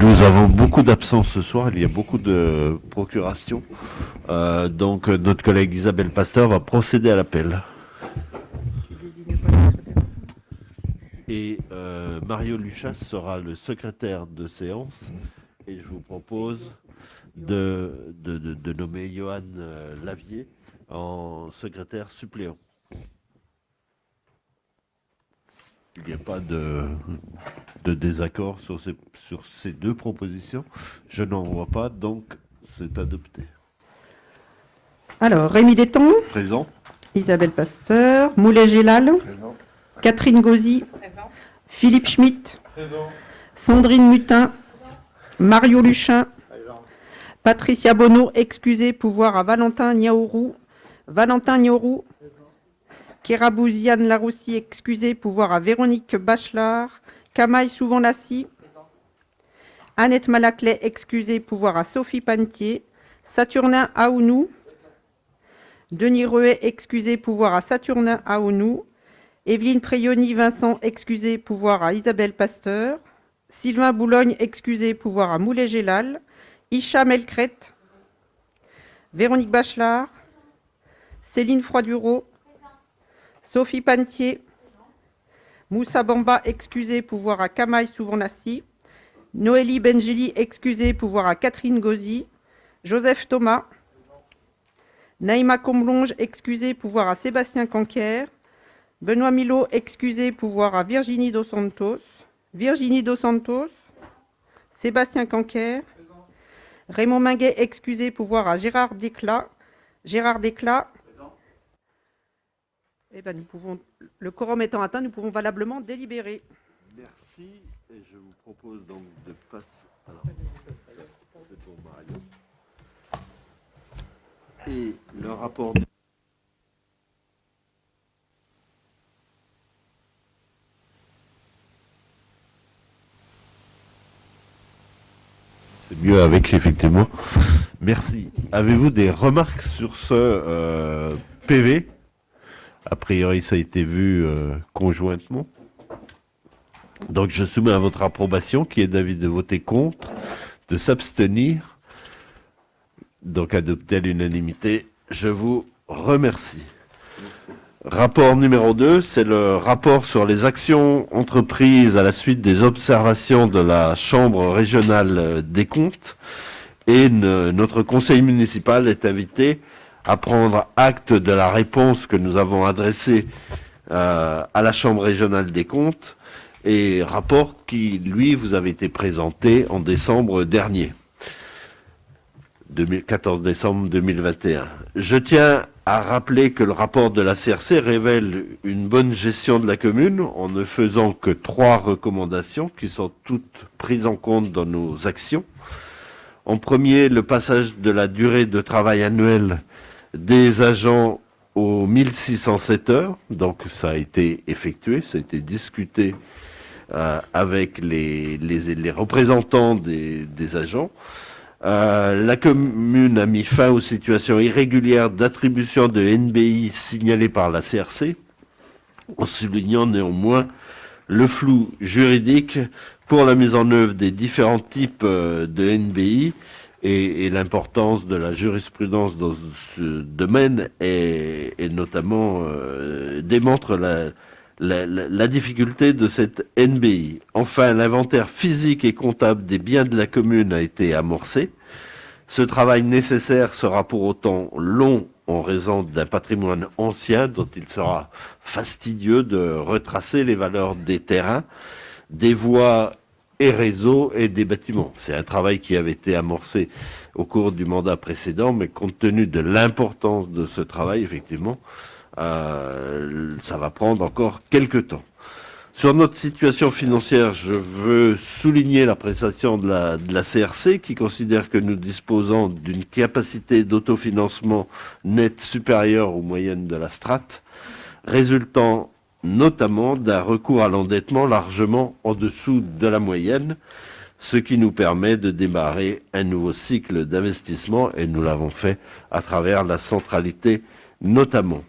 Nous avons beaucoup d'absents ce soir, il y a beaucoup de procurations. Donc notre collègue Isabelle Pasteur va procéder à l'appel. Et Mario Luchas sera le secrétaire de séance. Et je vous propose de nommer Johan Lavier en secrétaire suppléant. Il n'y a pas de désaccord sur ces deux propositions. Je n'en vois pas, donc c'est adopté. Alors, Rémi Déton. Présent. Isabelle Pasteur. Moulay-Gélal. Présent. Catherine Gauzy. Présent. Philippe Schmitt. Présent. Sandrine Mutin. Mario Luchin. Présent. Patricia Bonneau, excusez, pouvoir à Valentin Niaourou. Valentin Niaourou. Kerabouziane Laroussi, excusez, pouvoir à Véronique Bachelard. Kamaï Souvent-Lassi. Annette Malaclet, excusez, pouvoir à Sophie Pantier. Saturnin Aounou. Denis Reuet, excusez, pouvoir à Saturnin Aounou. Evelyne Préoni Vincent, excusez, pouvoir à Isabelle Pasteur. Sylvain Boulogne, excusez, pouvoir à Moulay-Gélal. Isha Melcret. Véronique Bachelard. Céline Froiduro. Sophie Pantier. Moussa Bamba, excusez, pouvoir à Kamaï Souvent-Lassi. Noélie Bengeli, excusez, pouvoir à Catherine Gauzy. Joseph Thomas. Naïma Comblonge, excusez, pouvoir à Sébastien Canquer. Benoît Milot, excusez, pouvoir à Virginie Dos Santos. Virginie Dos Santos. Sébastien Canquer. Raymond Minguet, excusez, pouvoir à Gérard Desclas. Gérard Desclas. Eh ben, le quorum étant atteint, nous pouvons valablement délibérer. Merci. Et je vous propose donc de passer. Alors, c'est pour Mario. Et le rapport. C'est mieux avec, effectivement. Merci. Avez-vous des remarques sur ce PV ? A priori, ça a été vu conjointement. Donc, je soumets à votre approbation, qui est d'avis de voter contre, de s'abstenir. Donc, adopté à l'unanimité. Je vous remercie. Rapport numéro 2, c'est le rapport sur les actions entreprises à la suite des observations de la Chambre régionale des comptes. Et notre conseil municipal est invité à prendre acte de la réponse que nous avons adressée à la Chambre régionale des comptes, et rapport qui, lui, vous avait été présenté en décembre dernier, 14 décembre 2021. Je tiens à rappeler que le rapport de la CRC révèle une bonne gestion de la commune en ne faisant que 3 recommandations qui sont toutes prises en compte dans nos actions. En premier, le passage de la durée de travail annuelle des agents aux 1607 heures, donc ça a été effectué, ça a été discuté avec les représentants des agents. La commune a mis fin aux situations irrégulières d'attribution de NBI signalées par la CRC, en soulignant néanmoins le flou juridique pour la mise en œuvre des différents types de NBI, et l'importance de la jurisprudence dans ce domaine, et notamment démontre la difficulté de cette NBI. Enfin, l'inventaire physique et comptable des biens de la commune a été amorcé. Ce travail nécessaire sera pour autant long en raison d'un patrimoine ancien dont il sera fastidieux de retracer les valeurs des terrains, des voies et réseaux et des bâtiments. C'est un travail qui avait été amorcé au cours du mandat précédent, mais compte tenu de l'importance de ce travail, effectivement, ça va prendre encore quelques temps. Sur notre situation financière, je veux souligner l'appréciation de la CRC, qui considère que nous disposons d'une capacité d'autofinancement nette supérieure aux moyennes de la strate, résultant notamment d'un recours à l'endettement largement en dessous de la moyenne, ce qui nous permet de démarrer un nouveau cycle d'investissement, et nous l'avons fait à travers la centralité notamment.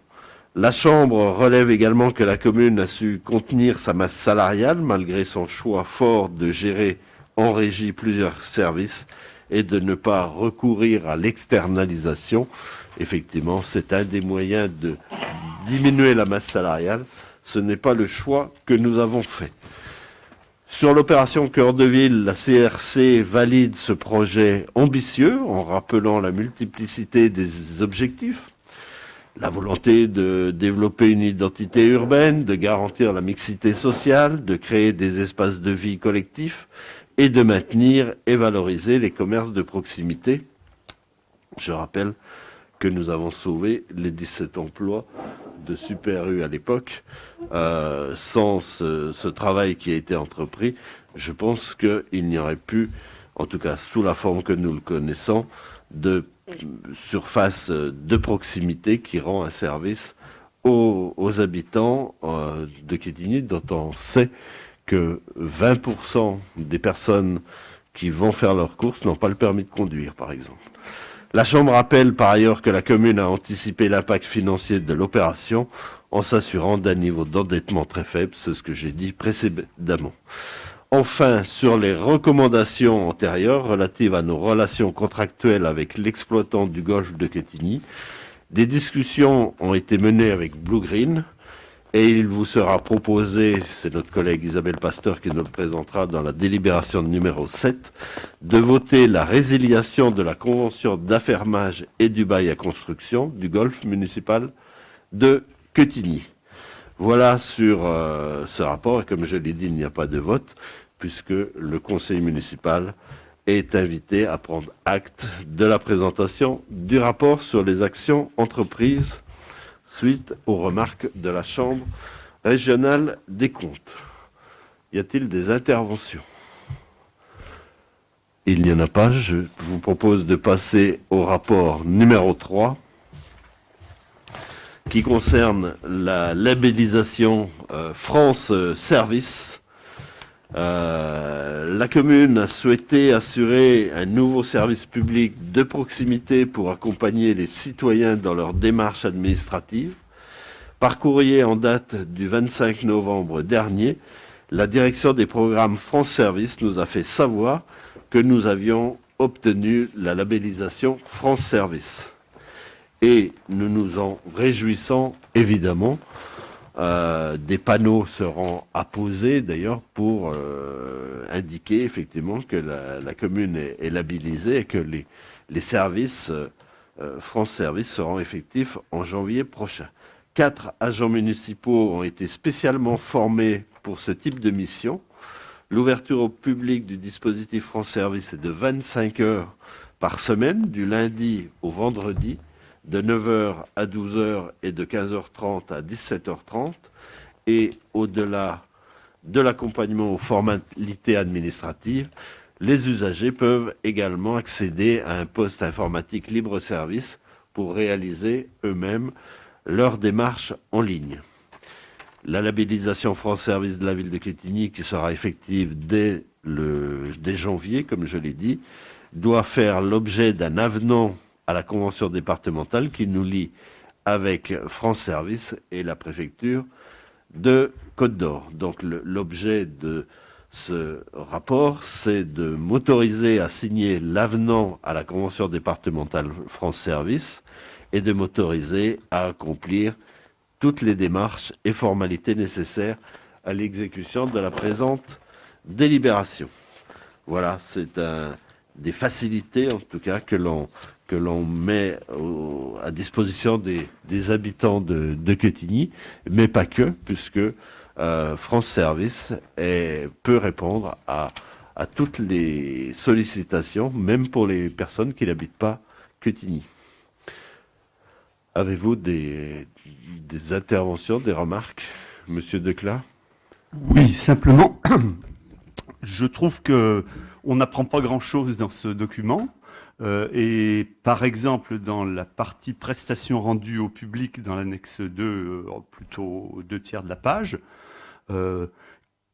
La Chambre relève également que la commune a su contenir sa masse salariale malgré son choix fort de gérer en régie plusieurs services et de ne pas recourir à l'externalisation. Effectivement, c'est un des moyens de diminuer la masse salariale. Ce n'est pas le choix que nous avons fait. Sur l'opération Cœur de Ville, la CRC valide ce projet ambitieux en rappelant la multiplicité des objectifs, la volonté de développer une identité urbaine, de garantir la mixité sociale, de créer des espaces de vie collectifs et de maintenir et valoriser les commerces de proximité. Je rappelle que nous avons sauvé les 17 emplois de Super U à l'époque. Sans ce travail qui a été entrepris, je pense qu'il n'y aurait plus, en tout cas sous la forme que nous le connaissons, de surface de proximité qui rend un service aux habitants de Quetigny, dont on sait que 20% des personnes qui vont faire leurs courses n'ont pas le permis de conduire, par exemple. La Chambre rappelle par ailleurs que la commune a anticipé l'impact financier de l'opération en s'assurant d'un niveau d'endettement très faible, c'est ce que j'ai dit précédemment. Enfin, sur les recommandations antérieures relatives à nos relations contractuelles avec l'exploitant du golfe de Quetigny, des discussions ont été menées avec Blue Green et il vous sera proposé, c'est notre collègue Isabelle Pasteur qui nous le présentera dans la délibération numéro 7, de voter la résiliation de la convention d'affermage et du bail à construction du golfe municipal de Quetigny. Voilà sur ce rapport, et comme je l'ai dit, il n'y a pas de vote, puisque le conseil municipal est invité à prendre acte de la présentation du rapport sur les actions entreprises suite aux remarques de la Chambre régionale des comptes. Y a-t-il des interventions? Il n'y en a pas. Je vous propose de passer au rapport numéro 3 qui concerne la labellisation France Service. La commune a souhaité assurer un nouveau service public de proximité pour accompagner les citoyens dans leurs démarches administratives. Par courrier en date du 25 novembre dernier, la direction des programmes France Service nous a fait savoir que nous avions obtenu la labellisation France Service. Et nous nous en réjouissons évidemment. Des panneaux seront apposés d'ailleurs pour indiquer effectivement que la commune est labellisée et que les services France Service seront effectifs en janvier prochain. 4 agents municipaux ont été spécialement formés pour ce type de mission. L'ouverture au public du dispositif France Service est de 25 heures par semaine, du lundi au vendredi, de 9h à 12h et de 15h30 à 17h30. Et au-delà de l'accompagnement aux formalités administratives, les usagers peuvent également accéder à un poste informatique libre-service pour réaliser eux-mêmes leurs démarches en ligne. La labellisation France Service de la ville de Quetigny, qui sera effective dès janvier, comme je l'ai dit, doit faire l'objet d'un avenant à la convention départementale qui nous lie avec France Service et la préfecture de Côte-d'Or. Donc l'objet de ce rapport, c'est de m'autoriser à signer l'avenant à la convention départementale France Service et de m'autoriser à accomplir toutes les démarches et formalités nécessaires à l'exécution de la présente délibération. Voilà, c'est des facilités en tout cas que l'on met à disposition des habitants de Quetigny, mais pas que, puisque France Service peut répondre à toutes les sollicitations, même pour les personnes qui n'habitent pas Quetigny. Avez-vous des interventions, des remarques, Monsieur Declat? Oui, simplement, je trouve que on n'apprend pas grand-chose dans ce document. Et par exemple, dans la partie prestations rendues au public, dans l'annexe 2, plutôt 2/3 de la page,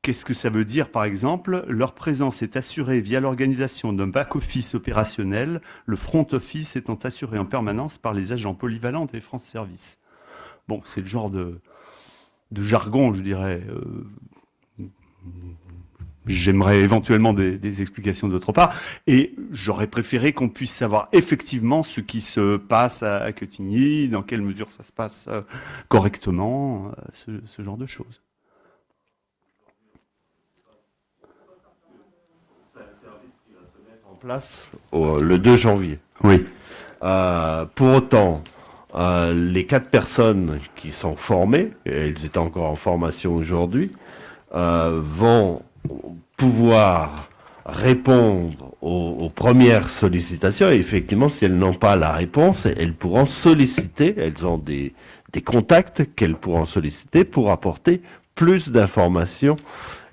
qu'est-ce que ça veut dire, par exemple? Leur présence est assurée via l'organisation d'un back-office opérationnel, le front office étant assuré en permanence par les agents polyvalents des France Service. Bon, c'est le genre de jargon, je dirais. j'aimerais éventuellement des explications d'autre part. Et j'aurais préféré qu'on puisse savoir effectivement ce qui se passe à Quetigny, dans quelle mesure ça se passe correctement, ce genre de choses. En place le 2 janvier. Oui. Pour autant, les 4 personnes qui sont formées, et elles étaient encore en formation aujourd'hui, vont pouvoir répondre aux premières sollicitations. Et effectivement, si elles n'ont pas la réponse, elles pourront solliciter, elles ont des contacts qu'elles pourront solliciter pour apporter plus d'informations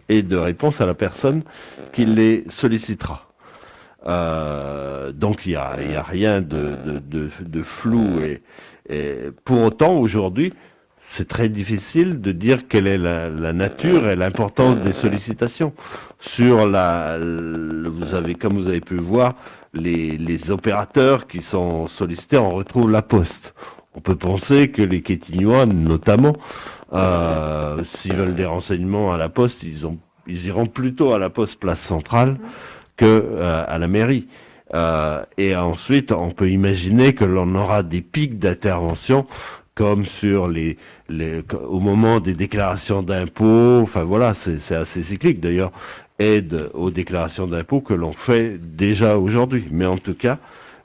et de réponses à la personne qui les sollicitera. Donc il y a rien de flou et pour autant aujourd'hui c'est très difficile de dire quelle est la nature et l'importance des sollicitations sur comme vous avez pu voir les opérateurs qui sont sollicités. On retrouve la Poste. On peut penser que les Quetignois notamment s'ils veulent des renseignements à la Poste, ils iront plutôt à la Poste Place Centrale que à la mairie. Et ensuite, on peut imaginer que l'on aura des pics d'intervention comme sur au moment des déclarations d'impôts. Enfin voilà, c'est assez cyclique d'ailleurs. Aide aux déclarations d'impôts que l'on fait déjà aujourd'hui. Mais en tout cas,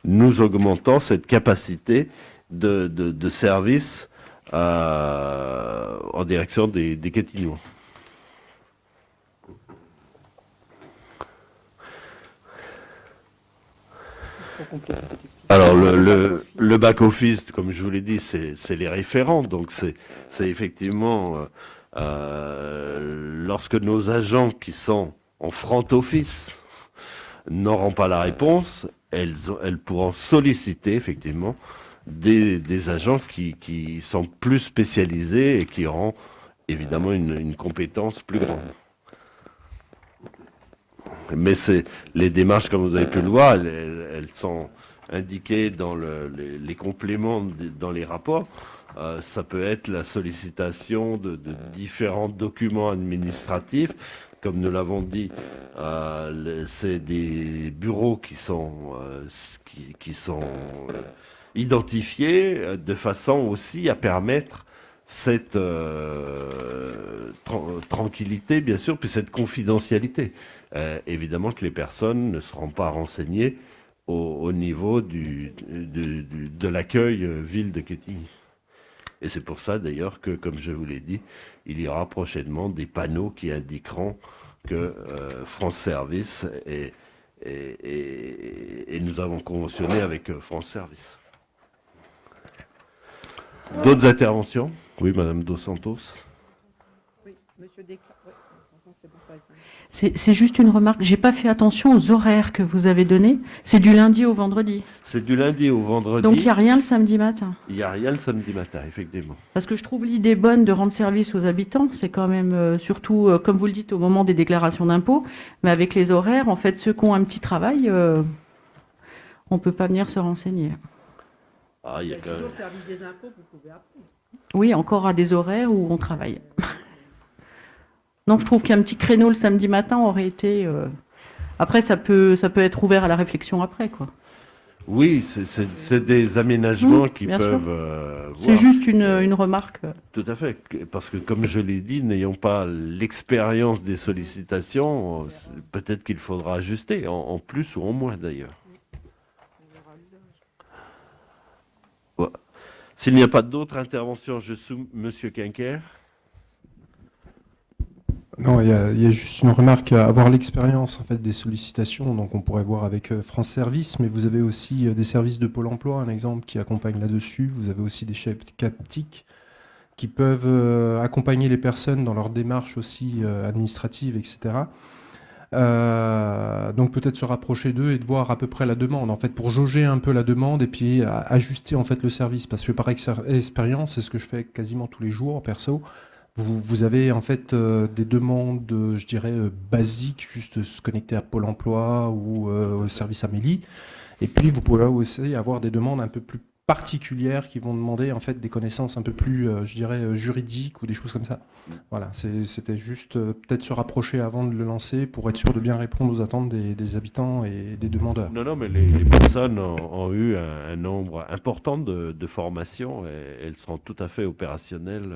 nous augmentons cette capacité de service en direction des Quetignois. Alors le back-office, comme je vous l'ai dit, c'est les référents. Donc c'est effectivement lorsque nos agents qui sont en front office n'auront pas la réponse, elles pourront solliciter effectivement des agents qui sont plus spécialisés et qui auront évidemment une compétence plus grande. Mais les démarches, comme vous avez pu le voir, elles sont indiquées dans les compléments dans les rapports. Ça peut être la sollicitation de différents documents administratifs. Comme nous l'avons dit, c'est des bureaux qui sont identifiés de façon aussi à permettre cette tranquillité, bien sûr, puis cette confidentialité. Évidemment que les personnes ne seront pas renseignées au niveau de l'accueil ville de Quetigny. Et c'est pour ça d'ailleurs que, comme je vous l'ai dit, il y aura prochainement des panneaux qui indiqueront que France Service et nous avons conventionné avec France Service. D'autres interventions? Oui, Madame Dos Santos. Oui, Monsieur Desclarts. C'est juste une remarque. J'ai pas fait attention aux horaires que vous avez donnés. C'est du lundi au vendredi. C'est du lundi au vendredi. Donc il n'y a rien le samedi matin. Il n'y a rien le samedi matin, effectivement. Parce que je trouve l'idée bonne de rendre service aux habitants. C'est quand même surtout, comme vous le dites, au moment des déclarations d'impôts. Mais avec les horaires, en fait, ceux qui ont un petit travail, on peut pas venir se renseigner. Ah, il y a quand même... toujours le service des impôts, vous pouvez appeler. Oui, encore à des horaires où on travaille. Donc je trouve qu'un petit créneau le samedi matin aurait été... Après, ça peut être ouvert à la réflexion après, quoi. Oui, c'est des aménagements qui peuvent... C'est juste une remarque. Tout à fait, parce que comme je l'ai dit, n'ayant pas l'expérience des sollicitations, peut-être qu'il faudra ajuster, en plus ou en moins d'ailleurs. Ouais. S'il n'y a pas d'autres interventions, je soumets Monsieur Quinquer. Non, il y a juste une remarque à avoir l'expérience en fait des sollicitations. Donc on pourrait voir avec France Service, mais vous avez aussi des services de Pôle Emploi, un exemple qui accompagne là-dessus. Vous avez aussi des chefs captiques qui peuvent accompagner les personnes dans leur démarche aussi administrative, etc. Donc peut-être se rapprocher d'eux et de voir à peu près la demande, en fait, pour jauger un peu la demande et puis ajuster en fait le service. Parce que par expérience, c'est ce que je fais quasiment tous les jours perso. Vous avez en fait des demandes, je dirais, basiques, juste se connecter à Pôle Emploi ou au service Amélie. Et puis vous pouvez aussi avoir des demandes un peu plus particulières qui vont demander en fait des connaissances un peu plus, je dirais, juridiques ou des choses comme ça. Voilà, c'était juste peut-être se rapprocher avant de le lancer pour être sûr de bien répondre aux attentes des habitants et des demandeurs. Non, mais les personnes ont eu un nombre important de formations et elles seront tout à fait opérationnelles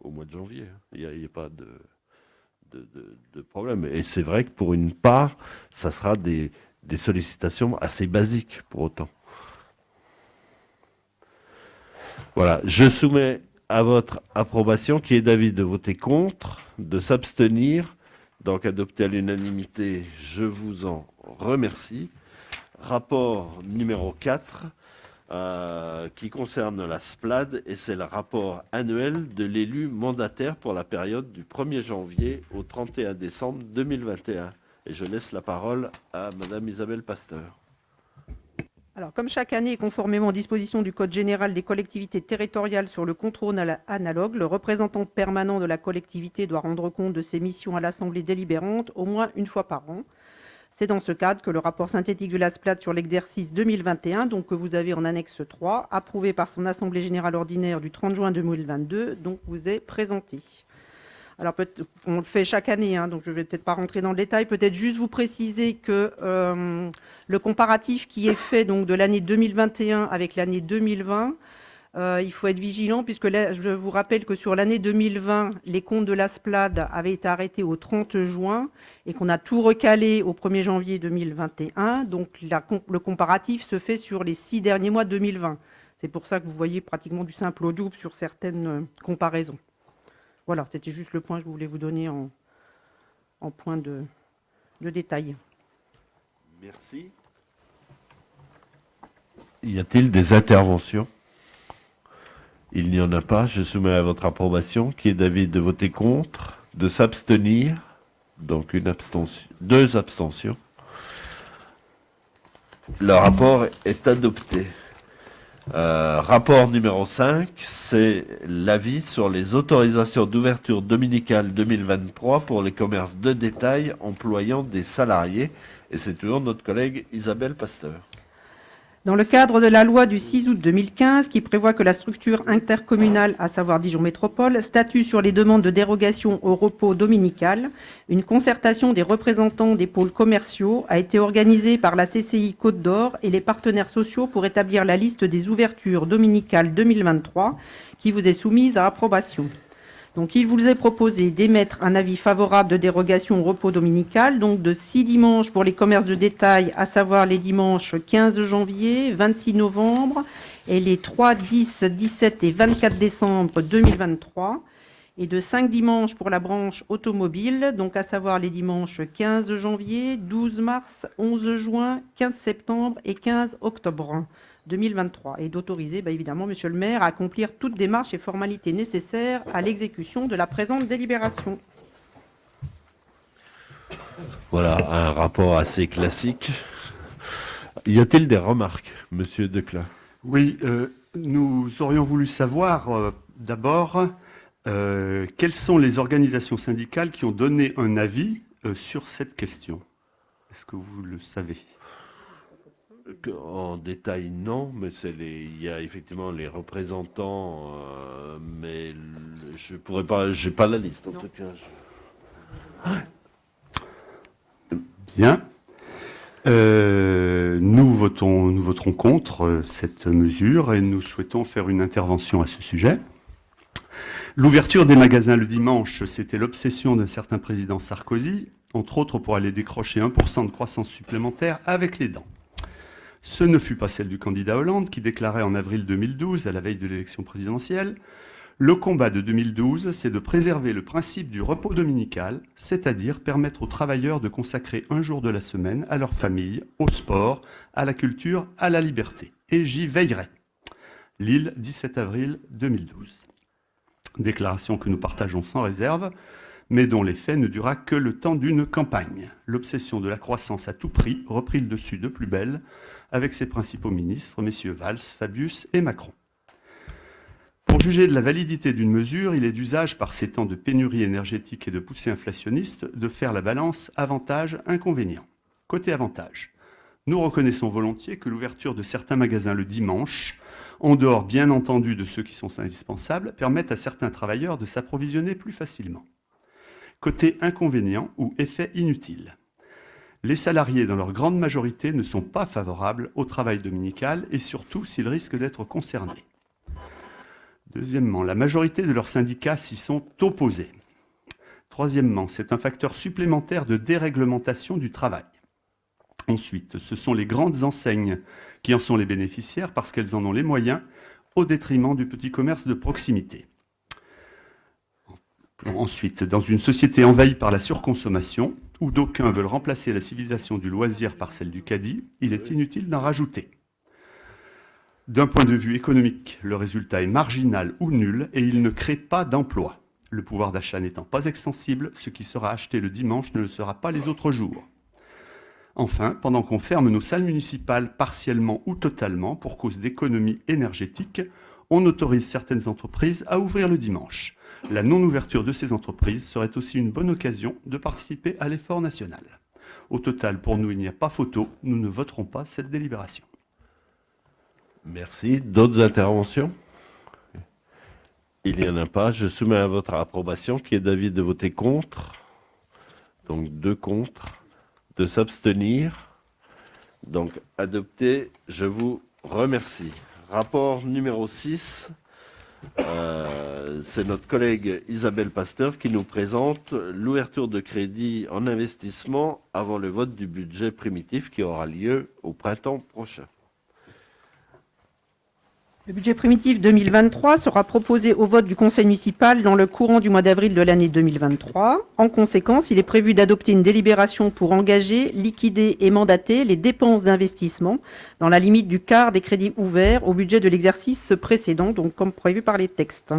au mois de janvier. Il n'y a pas de problème. Et c'est vrai que pour une part, ça sera des sollicitations assez basiques pour autant. Voilà, je soumets à votre approbation qui est d'avis de voter contre, de s'abstenir, donc adopté à l'unanimité, je vous en remercie. Rapport numéro 4 qui concerne la SPLAD et c'est le rapport annuel de l'élu mandataire pour la période du 1er janvier au 31 décembre 2021. Et je laisse la parole à Madame Isabelle Pasteur. Alors, comme chaque année, et conformément aux dispositions du Code général des collectivités territoriales sur le contrôle analogue, le représentant permanent de la collectivité doit rendre compte de ses missions à l'Assemblée délibérante au moins une fois par an. C'est dans ce cadre que le rapport synthétique de la SPLAD sur l'exercice 2021, donc que vous avez en annexe 3, approuvé par son Assemblée générale ordinaire du 30 juin 2022, donc vous est présenté. Alors, on le fait chaque année, donc je ne vais peut-être pas rentrer dans le détail, peut-être juste vous préciser que le comparatif qui est fait donc, de l'année 2021 avec l'année 2020, il faut être vigilant puisque là, je vous rappelle que sur l'année 2020, les comptes de la SPLAD avaient été arrêtés au 30 juin et qu'on a tout recalé au 1er janvier 2021. Donc le comparatif se fait sur les 6 derniers mois de 2020. C'est pour ça que vous voyez pratiquement du simple au double sur certaines comparaisons. Voilà, c'était juste le point que je voulais vous donner en point de détail. Merci. Y a-t-il des interventions? Il n'y en a pas. Je soumets à votre approbation qui est d'avis de voter contre, de s'abstenir, donc une abstention, 2 abstentions. Le rapport est adopté. Rapport numéro 5, c'est l'avis sur les autorisations d'ouverture dominicale 2023 pour les commerces de détail employant des salariés. Et c'est toujours notre collègue Isabelle Pasteur. Dans le cadre de la loi du 6 août 2015 qui prévoit que la structure intercommunale, à savoir Dijon Métropole, statue sur les demandes de dérogation au repos dominical, une concertation des représentants des pôles commerciaux a été organisée par la CCI Côte d'Or et les partenaires sociaux pour établir la liste des ouvertures dominicales 2023 qui vous est soumise à approbation. Donc, il vous est proposé d'émettre un avis favorable de dérogation au repos dominical, donc de 6 dimanches pour les commerces de détail, à savoir les dimanches 15 janvier, 26 novembre et les 3, 10, 17 et 24 décembre 2023, et de 5 dimanches pour la branche automobile, donc à savoir les dimanches 15 janvier, 12 mars, 11 juin, 15 septembre et 15 octobre 2023, et d'autoriser évidemment Monsieur le maire à accomplir toutes démarches et formalités nécessaires à l'exécution de la présente délibération. Voilà, un rapport assez classique. Y a-t-il des remarques, Monsieur Declin? Oui, nous aurions voulu savoir d'abord quelles sont les organisations syndicales qui ont donné un avis sur cette question. Est-ce que vous le savez? En détail, non, mais il y a effectivement les représentants, mais je pourrais pas, j'ai pas la liste en tout cas. Bien. Nous voterons contre cette mesure et nous souhaitons faire une intervention à ce sujet. L'ouverture des magasins le dimanche, c'était l'obsession d'un certain président Sarkozy, entre autres pour aller décrocher 1% de croissance supplémentaire avec les dents. Ce ne fut pas celle du candidat Hollande qui déclarait en avril 2012, à la veille de l'élection présidentielle, « Le combat de 2012, c'est de préserver le principe du repos dominical, c'est-à-dire permettre aux travailleurs de consacrer un jour de la semaine à leur famille, au sport, à la culture, à la liberté. Et j'y veillerai. » Lille, 17 avril 2012. Déclaration que nous partageons sans réserve, mais dont l'effet ne dura que le temps d'une campagne. L'obsession de la croissance à tout prix reprit le dessus de plus belle, avec ses principaux ministres, messieurs Valls, Fabius et Macron. Pour juger de la validité d'une mesure, il est d'usage, par ces temps de pénurie énergétique et de poussée inflationniste, de faire la balance avantage-inconvénient. Côté avantage, nous reconnaissons volontiers que l'ouverture de certains magasins le dimanche en dehors bien entendu de ceux qui sont indispensables, permettent à certains travailleurs de s'approvisionner plus facilement. Côté inconvénient ou effet inutile. Les salariés, dans leur grande majorité, ne sont pas favorables au travail dominical et surtout s'ils risquent d'être concernés. Deuxièmement, la majorité de leurs syndicats s'y sont opposés. Troisièmement, c'est un facteur supplémentaire de déréglementation du travail. Ensuite, ce sont les grandes enseignes qui en sont les bénéficiaires parce qu'elles en ont les moyens au détriment du petit commerce de proximité. Ensuite, dans une société envahie par la surconsommation, où d'aucuns veulent remplacer la civilisation du loisir par celle du caddie, il est inutile d'en rajouter. D'un point de vue économique, le résultat est marginal ou nul et il ne crée pas d'emploi. Le pouvoir d'achat n'étant pas extensible, ce qui sera acheté le dimanche ne le sera pas les autres jours. Enfin, pendant qu'on ferme nos salles municipales partiellement ou totalement pour cause d'économie énergétique, on autorise certaines entreprises à ouvrir le dimanche. La non-ouverture de ces entreprises serait aussi une bonne occasion de participer à l'effort national. Au total, pour nous, il n'y a pas photo, nous ne voterons pas cette délibération. Merci. D'autres interventions? Il n'y en a pas. Je soumets à votre approbation qui est d'avis de voter contre. Donc 2 contre, de s'abstenir. Donc adopté. Je vous remercie. Rapport numéro 6. C'est notre collègue Isabelle Pasteur qui nous présente l'ouverture de crédit en investissement avant le vote du budget primitif qui aura lieu au printemps prochain. Le budget primitif 2023 sera proposé au vote du conseil municipal dans le courant du mois d'avril de l'année 2023. En conséquence, il est prévu d'adopter une délibération pour engager, liquider et mandater les dépenses d'investissement dans la limite du quart des crédits ouverts au budget de l'exercice précédent, donc comme prévu par les textes.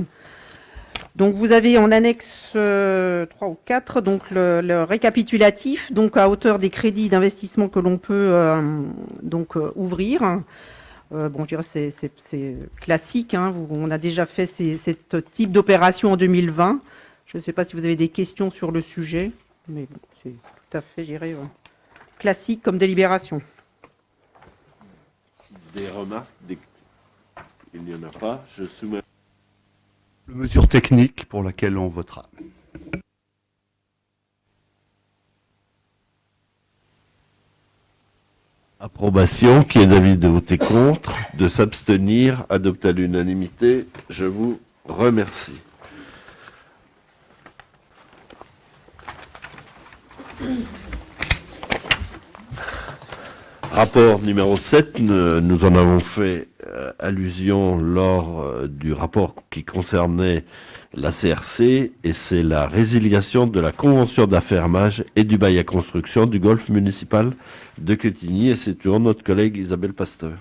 Donc vous avez en annexe 3 ou 4 donc le récapitulatif donc à hauteur des crédits d'investissement que l'on peut ouvrir. Bon, je dirais c'est classique, hein, on a déjà fait ce type d'opération en 2020. Je ne sais pas si vous avez des questions sur le sujet, mais bon, c'est tout à fait, je dirais, classique comme délibération. Des remarques? Il n'y en a pas. Je soumets. Mesure technique pour laquelle on votera. Approbation, qui est d'avis de voter contre, de s'abstenir, adopté à l'unanimité. Je vous remercie. Rapport numéro 7, nous en avons fait allusion lors du rapport qui concernait la CRC, et c'est la résiliation de la convention d'affermage et du bail à construction du golf municipal de Quetigny, et c'est toujours notre collègue Isabelle Pasteur.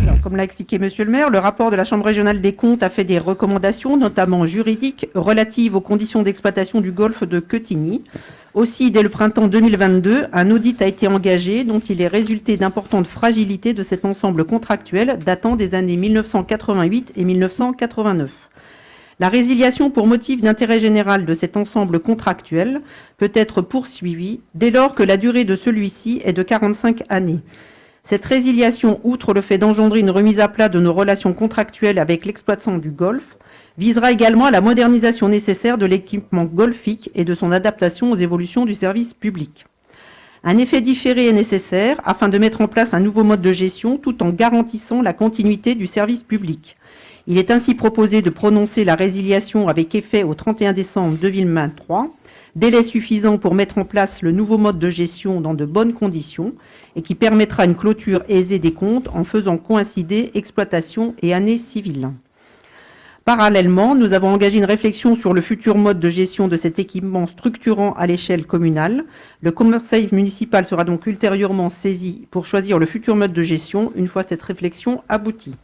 Alors, comme l'a expliqué Monsieur le maire, le rapport de la Chambre régionale des comptes a fait des recommandations, notamment juridiques, relatives aux conditions d'exploitation du golfe de Quetigny. Aussi, dès le printemps 2022, un audit a été engagé dont il est résulté d'importantes fragilités de cet ensemble contractuel datant des années 1988 et 1989. La résiliation pour motif d'intérêt général de cet ensemble contractuel peut être poursuivie dès lors que la durée de celui-ci est de 45 années. Cette résiliation, outre le fait d'engendrer une remise à plat de nos relations contractuelles avec l'exploitant du golfe, visera également à la modernisation nécessaire de l'équipement golfique et de son adaptation aux évolutions du service public. Un effet différé est nécessaire afin de mettre en place un nouveau mode de gestion tout en garantissant la continuité du service public. Il est ainsi proposé de prononcer la résiliation avec effet au 31 décembre 2023, délai suffisant pour mettre en place le nouveau mode de gestion dans de bonnes conditions et qui permettra une clôture aisée des comptes en faisant coïncider exploitation et année civile. Parallèlement, nous avons engagé une réflexion sur le futur mode de gestion de cet équipement structurant à l'échelle communale. Le conseil municipal sera donc ultérieurement saisi pour choisir le futur mode de gestion une fois cette réflexion aboutie.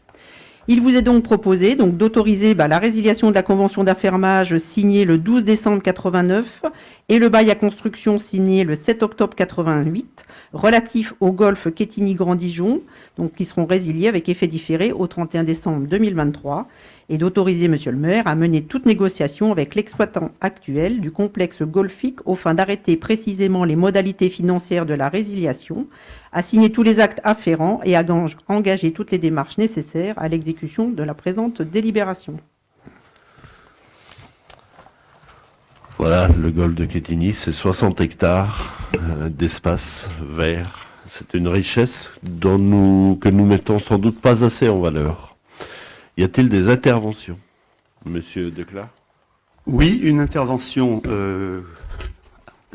Il vous est donc proposé d'autoriser la résiliation de la convention d'affermage signée le 12 décembre 89 et le bail à construction signé le 7 octobre 88 relatif au golf Quetigny-Grand-Dijon, donc qui seront résiliés avec effet différé au 31 décembre 2023, et d'autoriser Monsieur le maire à mener toute négociation avec l'exploitant actuel du complexe golfique aux fins d'arrêter précisément les modalités financières de la résiliation, à signer tous les actes afférents et à engager toutes les démarches nécessaires à l'exécution de la présente délibération. Voilà, le golfe de Quetigny, c'est 60 hectares d'espace vert. C'est une richesse que nous mettons sans doute pas assez en valeur. Y a-t-il des interventions? Monsieur Decla? Oui, une intervention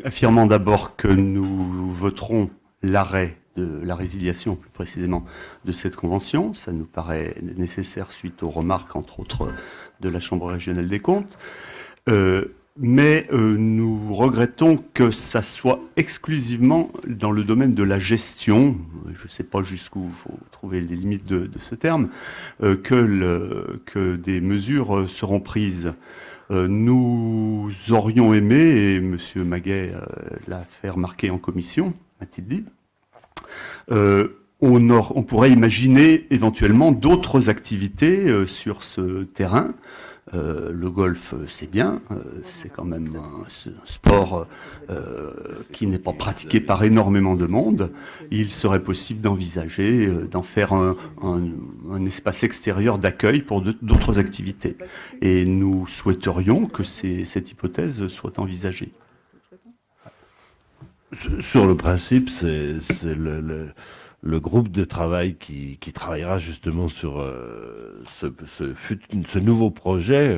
affirmant d'abord que nous voterons l'arrêt de la résiliation, plus précisément, de cette convention. Ça nous paraît nécessaire suite aux remarques, entre autres, de la Chambre régionale des comptes. Mais nous regrettons que ça soit exclusivement dans le domaine de la gestion, je ne sais pas jusqu'où il faut trouver les limites de ce terme, que des mesures seront prises. Nous aurions aimé, et M. Maguet l'a fait remarquer en commission, m'a-t-il dit, on pourrait imaginer éventuellement d'autres activités sur ce terrain. Le golf, c'est bien, c'est quand même un sport qui n'est pas pratiqué par énormément de monde. Il serait possible d'envisager d'en faire un espace extérieur d'accueil pour d'autres activités. Et nous souhaiterions que cette hypothèse soit envisagée. Sur le principe, c'est le groupe de travail qui travaillera justement sur ce nouveau projet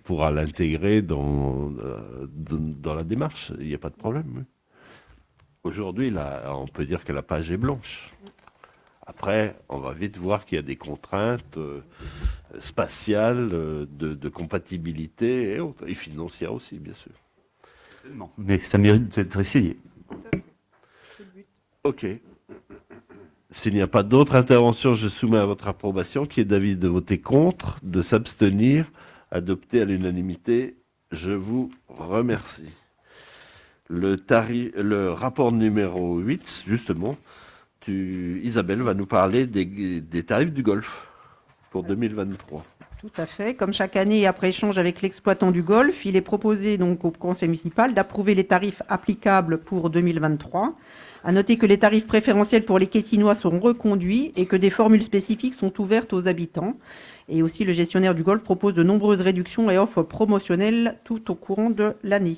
pourra l'intégrer dans la démarche. Il n'y a pas de problème. Oui. Aujourd'hui, là, on peut dire que la page est blanche. Après, on va vite voir qu'il y a des contraintes spatiales, de compatibilité et autres, et financières aussi, bien sûr. Mais ça mérite d'être essayé. Ok. S'il n'y a pas d'autres interventions, je soumets à votre approbation qui est d'avis de voter contre, de s'abstenir, adopté à l'unanimité. Je vous remercie. Le rapport numéro 8, justement, Isabelle va nous parler des tarifs du golf pour 2023. Tout à fait. Comme chaque année, et après échange avec l'exploitant du golf, il est proposé donc au conseil municipal d'approuver les tarifs applicables pour 2023. À noter que les tarifs préférentiels pour les Quétinois seront reconduits et que des formules spécifiques sont ouvertes aux habitants. Et aussi, le gestionnaire du golf propose de nombreuses réductions et offres promotionnelles tout au courant de l'année.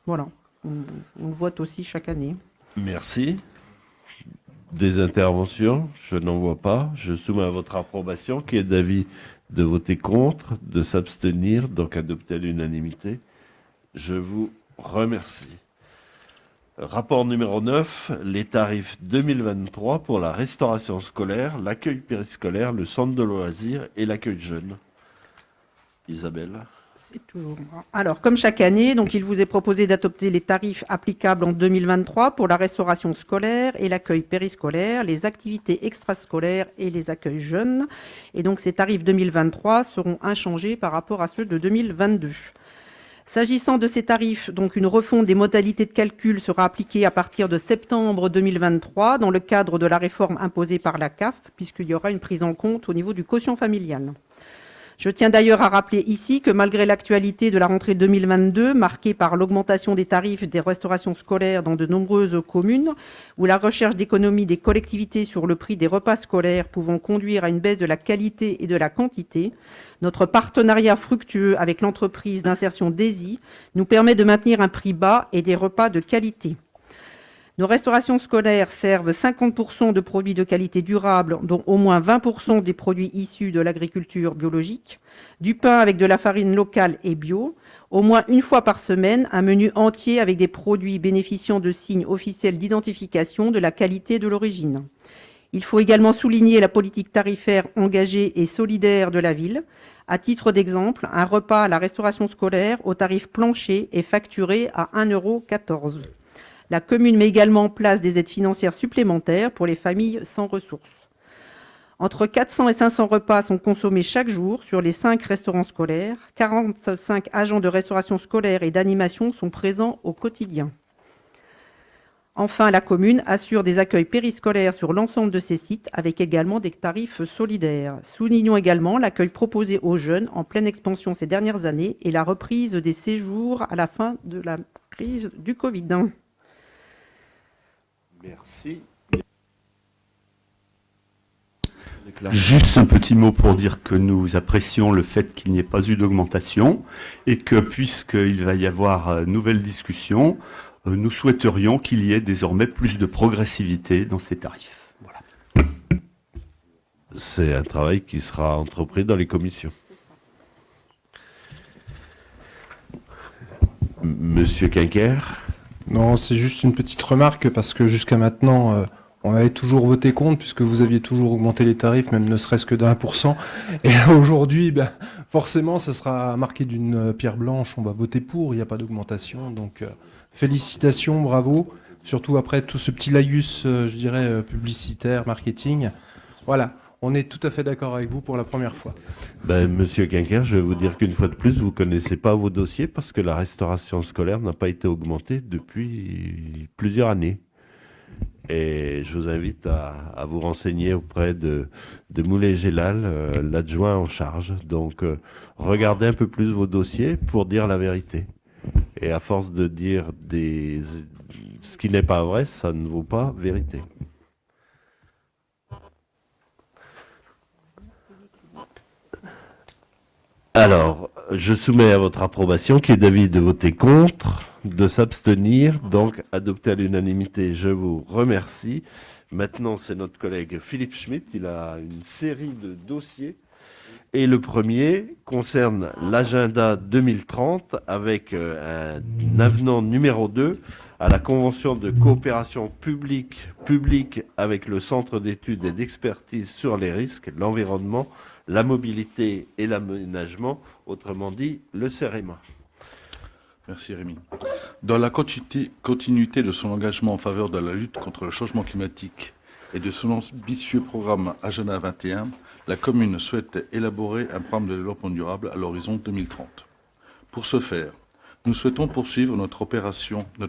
Voilà. On le vote aussi chaque année. Merci. Des interventions? Je n'en vois pas. Je soumets à votre approbation qui est d'avis de voter contre, de s'abstenir, donc adopté à l'unanimité. Je vous remercie. Rapport numéro 9, les tarifs 2023 pour la restauration scolaire, l'accueil périscolaire, le centre de loisirs et l'accueil jeune. Isabelle. C'est toujours moi. Alors, comme chaque année, donc, il vous est proposé d'adopter les tarifs applicables en 2023 pour la restauration scolaire et l'accueil périscolaire, les activités extrascolaires et les accueils jeunes. Et donc, ces tarifs 2023 seront inchangés par rapport à ceux de 2022. S'agissant de ces tarifs, donc une refonte des modalités de calcul sera appliquée à partir de septembre 2023 dans le cadre de la réforme imposée par la CAF, puisqu'il y aura une prise en compte au niveau du quotient familial. Je tiens d'ailleurs à rappeler ici que malgré l'actualité de la rentrée 2022, marquée par l'augmentation des tarifs des restaurations scolaires dans de nombreuses communes, ou la recherche d'économie des collectivités sur le prix des repas scolaires pouvant conduire à une baisse de la qualité et de la quantité, notre partenariat fructueux avec l'entreprise d'insertion DESI nous permet de maintenir un prix bas et des repas de qualité. Nos restaurations scolaires servent 50% de produits de qualité durable, dont au moins 20% des produits issus de l'agriculture biologique, du pain avec de la farine locale et bio, au moins une fois par semaine, un menu entier avec des produits bénéficiant de signes officiels d'identification de la qualité de l'origine. Il faut également souligner la politique tarifaire engagée et solidaire de la ville. À titre d'exemple, un repas à la restauration scolaire au tarif plancher est facturé à 1,14 €. La commune met également en place des aides financières supplémentaires pour les familles sans ressources. Entre 400 et 500 repas sont consommés chaque jour sur les 5 restaurants scolaires. 45 agents de restauration scolaire et d'animation sont présents au quotidien. Enfin, la commune assure des accueils périscolaires sur l'ensemble de ses sites avec également des tarifs solidaires. Soulignons également l'accueil proposé aux jeunes en pleine expansion ces dernières années et la reprise des séjours à la fin de la crise du Covid. Merci. Juste un petit mot pour dire que nous apprécions le fait qu'il n'y ait pas eu d'augmentation et que puisqu'il va y avoir nouvelle discussion, nous souhaiterions qu'il y ait désormais plus de progressivité dans ces tarifs. Voilà. C'est un travail qui sera entrepris dans les commissions. Monsieur Quinquer. Non, c'est juste une petite remarque parce que jusqu'à maintenant, on avait toujours voté contre puisque vous aviez toujours augmenté les tarifs, même ne serait-ce que d'1%. Et aujourd'hui, ben, forcément, ça sera marqué d'une pierre blanche. On va voter pour, il n'y a pas d'augmentation. Donc, félicitations, bravo. Surtout après tout ce petit laïus, je dirais, publicitaire, marketing. Voilà, on est tout à fait d'accord avec vous pour la première fois. Ben, Monsieur Quinquer, je vais vous dire qu'une fois de plus, vous ne connaissez pas vos dossiers parce que la restauration scolaire n'a pas été augmentée depuis plusieurs années. Et je vous invite à vous renseigner auprès de Moulay Gélal, l'adjoint en charge. Donc, regardez un peu plus vos dossiers pour dire la vérité. Et à force de dire ce qui n'est pas vrai, ça ne vaut pas vérité. Alors, je soumets à votre approbation qui est d'avis de voter contre, de s'abstenir, donc adopté à l'unanimité. Je vous remercie. Maintenant, c'est notre collègue Philippe Schmitt. Il a une série de dossiers. Et le premier concerne l'agenda 2030 avec un avenant numéro 2 à la convention de coopération publique avec le Centre d'études et d'expertise sur les risques, l'environnement, la mobilité et l'aménagement, autrement dit le CEREMA. Merci Rémi. Dans la continuité de son engagement en faveur de la lutte contre le changement climatique et de son ambitieux programme Agenda 21, la commune souhaite élaborer un programme de développement durable à l'horizon 2030. Pour ce faire, nous souhaitons poursuivre notre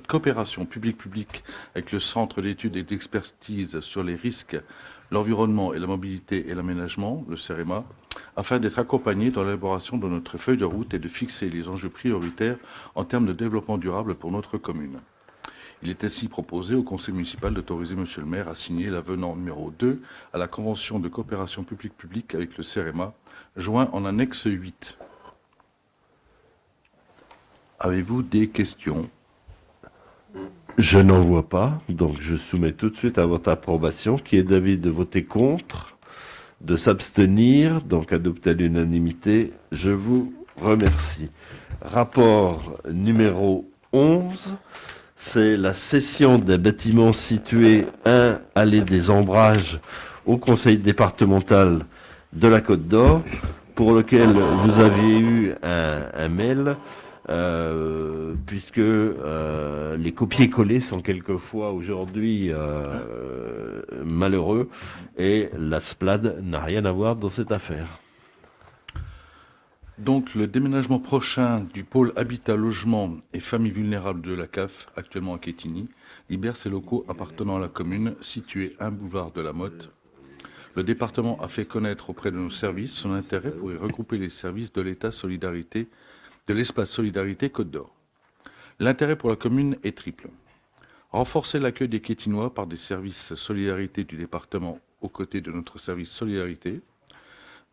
coopération publique-public avec le Centre d'études et d'expertise sur les risques, l'environnement et la mobilité et l'aménagement, le CEREMA, afin d'être accompagnés dans l'élaboration de notre feuille de route et de fixer les enjeux prioritaires en termes de développement durable pour notre commune. Il est ainsi proposé au conseil municipal d'autoriser monsieur le maire à signer l'avenant numéro 2 à la convention de coopération publique-public avec le CEREMA, joint en annexe 8. Avez-vous des questions ? Je n'en vois pas, donc je soumets tout de suite à votre approbation qui est d'avis de voter contre, de s'abstenir, donc adopté à l'unanimité. Je vous remercie. Rapport numéro 11. C'est la cession des bâtiments situés 1 allée des Ombrages au conseil départemental de la Côte d'Or, pour lequel vous aviez eu un mail, puisque les copier-coller sont quelquefois aujourd'hui malheureux, et la SPLAD n'a rien à voir dans cette affaire. Donc, le déménagement prochain du pôle habitat, logement et familles vulnérables de la CAF, actuellement à Quetigny, libère ses locaux appartenant à la commune, situés 1 boulevard de la Motte. Le département a fait connaître auprès de nos services son intérêt pour y regrouper les services de l'État Solidarité, de l'espace Solidarité Côte d'Or. L'intérêt pour la commune est triple. Renforcer l'accueil des Quétinois par des services Solidarité du département aux côtés de notre service Solidarité,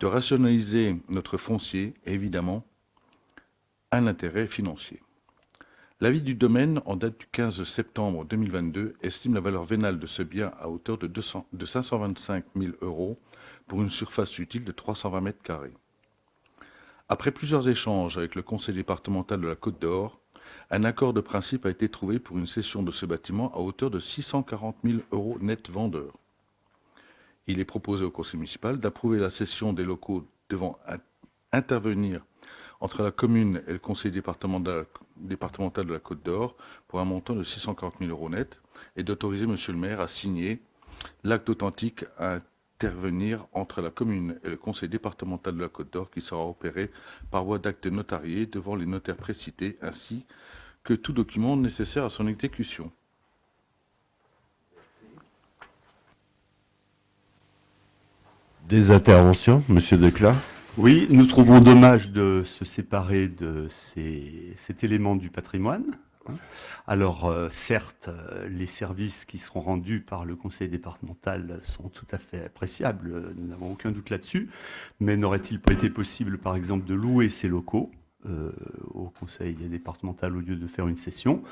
de rationaliser notre foncier et évidemment un intérêt financier. L'avis du domaine, en date du 15 septembre 2022, estime la valeur vénale de ce bien à hauteur de 525 000 € pour une surface utile de 320 mètres carrés. Après plusieurs échanges avec le conseil départemental de la Côte d'Or, un accord de principe a été trouvé pour une cession de ce bâtiment à hauteur de 640 000 € net vendeur. Il est proposé au conseil municipal d'approuver la cession des locaux devant intervenir entre la commune et le conseil départemental de la Côte d'Or pour un montant de 640 000 € net et d'autoriser monsieur le maire à signer l'acte authentique d'intervenir entre la commune et le conseil départemental de la Côte d'Or qui sera opéré par voie d'acte notarié devant les notaires précités ainsi que tout document nécessaire à son exécution. Des interventions, Monsieur Declat? Oui, nous trouvons dommage de se séparer de cet élément du patrimoine. Alors, certes, les services qui seront rendus par le conseil départemental sont tout à fait appréciables, nous n'avons aucun doute là-dessus, mais n'aurait-il pas été possible, par exemple, de louer ces locaux au conseil départemental au lieu de faire une cession?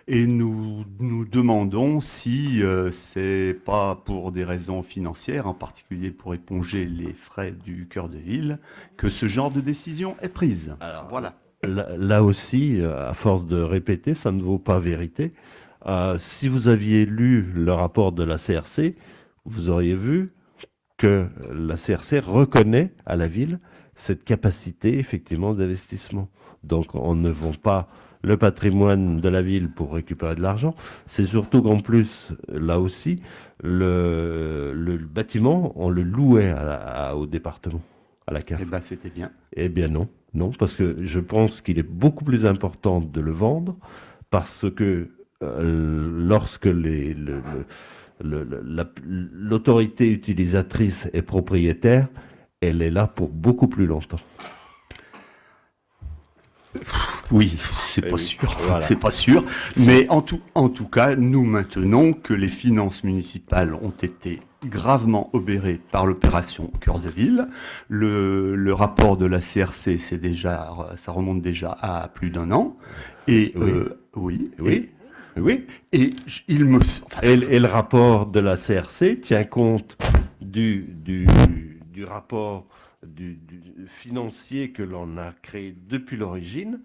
Et nous nous demandons si c'est pas pour des raisons financières, en particulier pour éponger les frais du cœur de ville, que ce genre de décision est prise. Alors, voilà. Là aussi, à force de répéter, ça ne vaut pas vérité. Si vous aviez lu le rapport de la CRC, vous auriez vu que la CRC reconnaît à la ville cette capacité effectivement d'investissement. Donc on ne vend pas le patrimoine de la ville pour récupérer de l'argent. C'est surtout qu'en plus, là aussi, le bâtiment, on le louait au département, à la CAF. Eh bien, c'était bien. Eh bien non, non, parce que je pense qu'il est beaucoup plus important de le vendre, parce que lorsque l'autorité utilisatrice est propriétaire, elle est là pour beaucoup plus longtemps. Oui, c'est pas oui, sûr, voilà. c'est pas sûr. Mais en tout cas, nous maintenons que les finances municipales ont été gravement obérées par l'opération Cœur de Ville. Le rapport de la CRC, ça remonte déjà à plus d'1 an. Et Oui. oui. Oui. Et il me Et le rapport de la CRC tient compte du rapport du financier que l'on a créé depuis l'origine.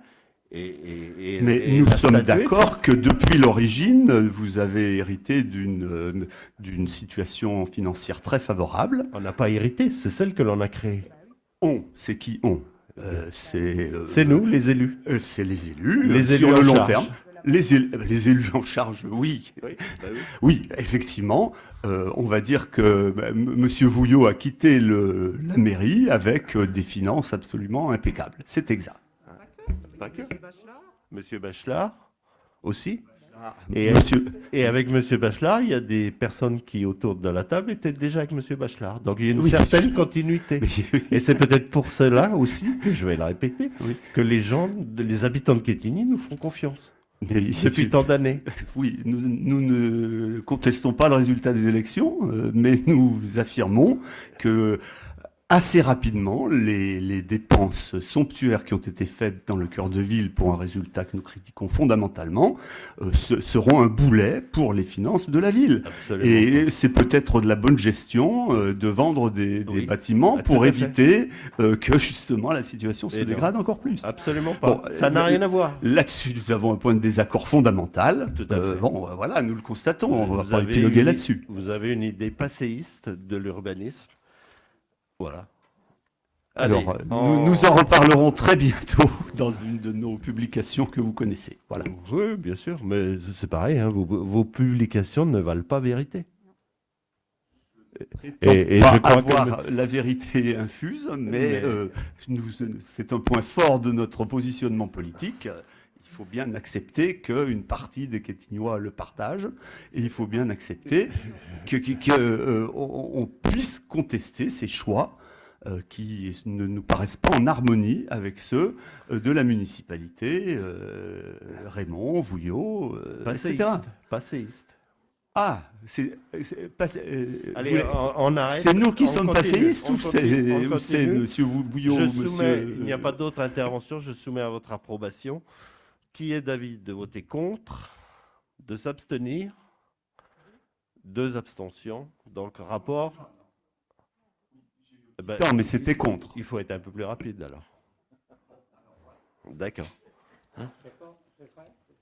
Mais nous sommes d'accord que depuis l'origine, vous avez hérité d'une situation financière très favorable. On n'a pas hérité, c'est celle que l'on a créée. On, c'est qui on C'est nous, les élus. C'est les élus, Les élus sur le en long charge. terme. Les élus en charge, oui. Oui, effectivement. On va dire que Monsieur Vouillot a quitté la mairie avec des finances absolument impeccables. C'est exact. Pas que. Monsieur Bachelard aussi. Monsieur... Et avec Monsieur Bachelard, il y a des personnes qui, autour de la table, étaient déjà avec Monsieur Bachelard. Donc il y a une Oui. certaine continuité. Et c'est peut-être pour cela aussi, que je vais le répéter, Oui. que les habitants de Quetigny nous font confiance. Mais Depuis tant d'années. Oui, nous ne contestons pas le résultat des élections, mais nous affirmons que assez rapidement, les dépenses somptuaires qui ont été faites dans le cœur de ville pour un résultat que nous critiquons fondamentalement seront un boulet pour les finances de la ville. Absolument. Et c'est peut-être de la bonne gestion de vendre des bâtiments pour éviter que justement la situation se dégrade encore plus. Absolument pas. Bon, ça n'a rien à voir. Là-dessus, nous avons un point de désaccord fondamental. Tout à fait. Bon, voilà, nous le constatons. On va Vous pas avez épiloguer là-dessus. Vous avez une idée passéiste de l'urbanisme. Voilà. Alors, Allez, nous en reparlerons très bientôt dans une de nos publications que vous connaissez. Voilà. Oui, bien sûr, mais c'est pareil, hein, vos publications ne valent pas vérité. Et Pas je crois avoir la vérité infuse, mais c'est un point fort de notre positionnement politique. Il faut bien accepter qu'une partie des Quetignois le partagent, et il faut bien accepter qu'on puisse contester ces choix qui ne nous paraissent pas en harmonie avec ceux de la municipalité, Raymond, Vouillot, etc. Passéiste. Ah, Allez, on arrête. c'est nous qui On sommes continue, passéistes on ou c'est continue. Monsieur Bouillot Il n'y a pas d'autre intervention, je soumets à votre approbation. Qui est d'avis de voter contre, de s'abstenir? 2 abstentions. Donc, rapport. Non, mais c'était contre. Il faut être un peu plus rapide alors. D'accord.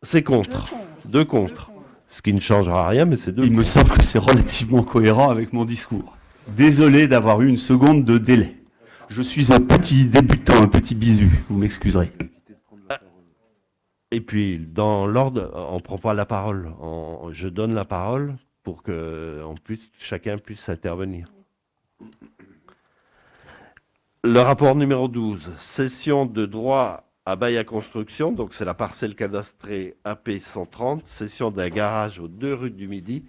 C'est contre. 2 contre. Ce qui ne changera rien, mais c'est 2. Il me semble que c'est relativement cohérent avec mon discours. Désolé d'avoir eu une seconde de délai. Je suis un petit débutant, un petit bisu, vous m'excuserez. Et puis, dans l'ordre, on ne prend pas la parole. Je donne la parole pour que chacun puisse intervenir. Le rapport numéro 12, cession de droit à bail à construction, donc c'est la parcelle cadastrée AP 130, cession d'un garage aux 2 rues du Midi,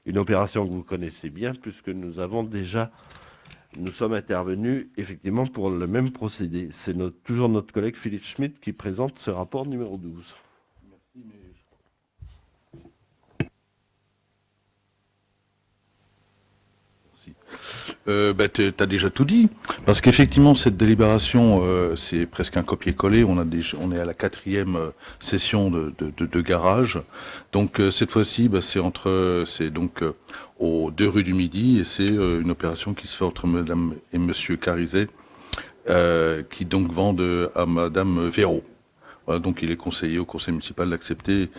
une opération que vous connaissez bien puisque nous sommes intervenus effectivement pour le même procédé. C'est toujours notre collègue Philippe Schmitt qui présente ce rapport numéro 12. Tu as déjà tout dit, parce qu'effectivement, cette délibération, c'est presque un copier-coller. On est à la 4e session de garage. Donc, cette fois-ci, c'est donc aux 2 rues du Midi, et c'est une opération qui se fait entre Madame et Monsieur Carizet, qui donc vendent à Madame Véraud. Voilà, donc, il est conseillé au conseil municipal d'accepter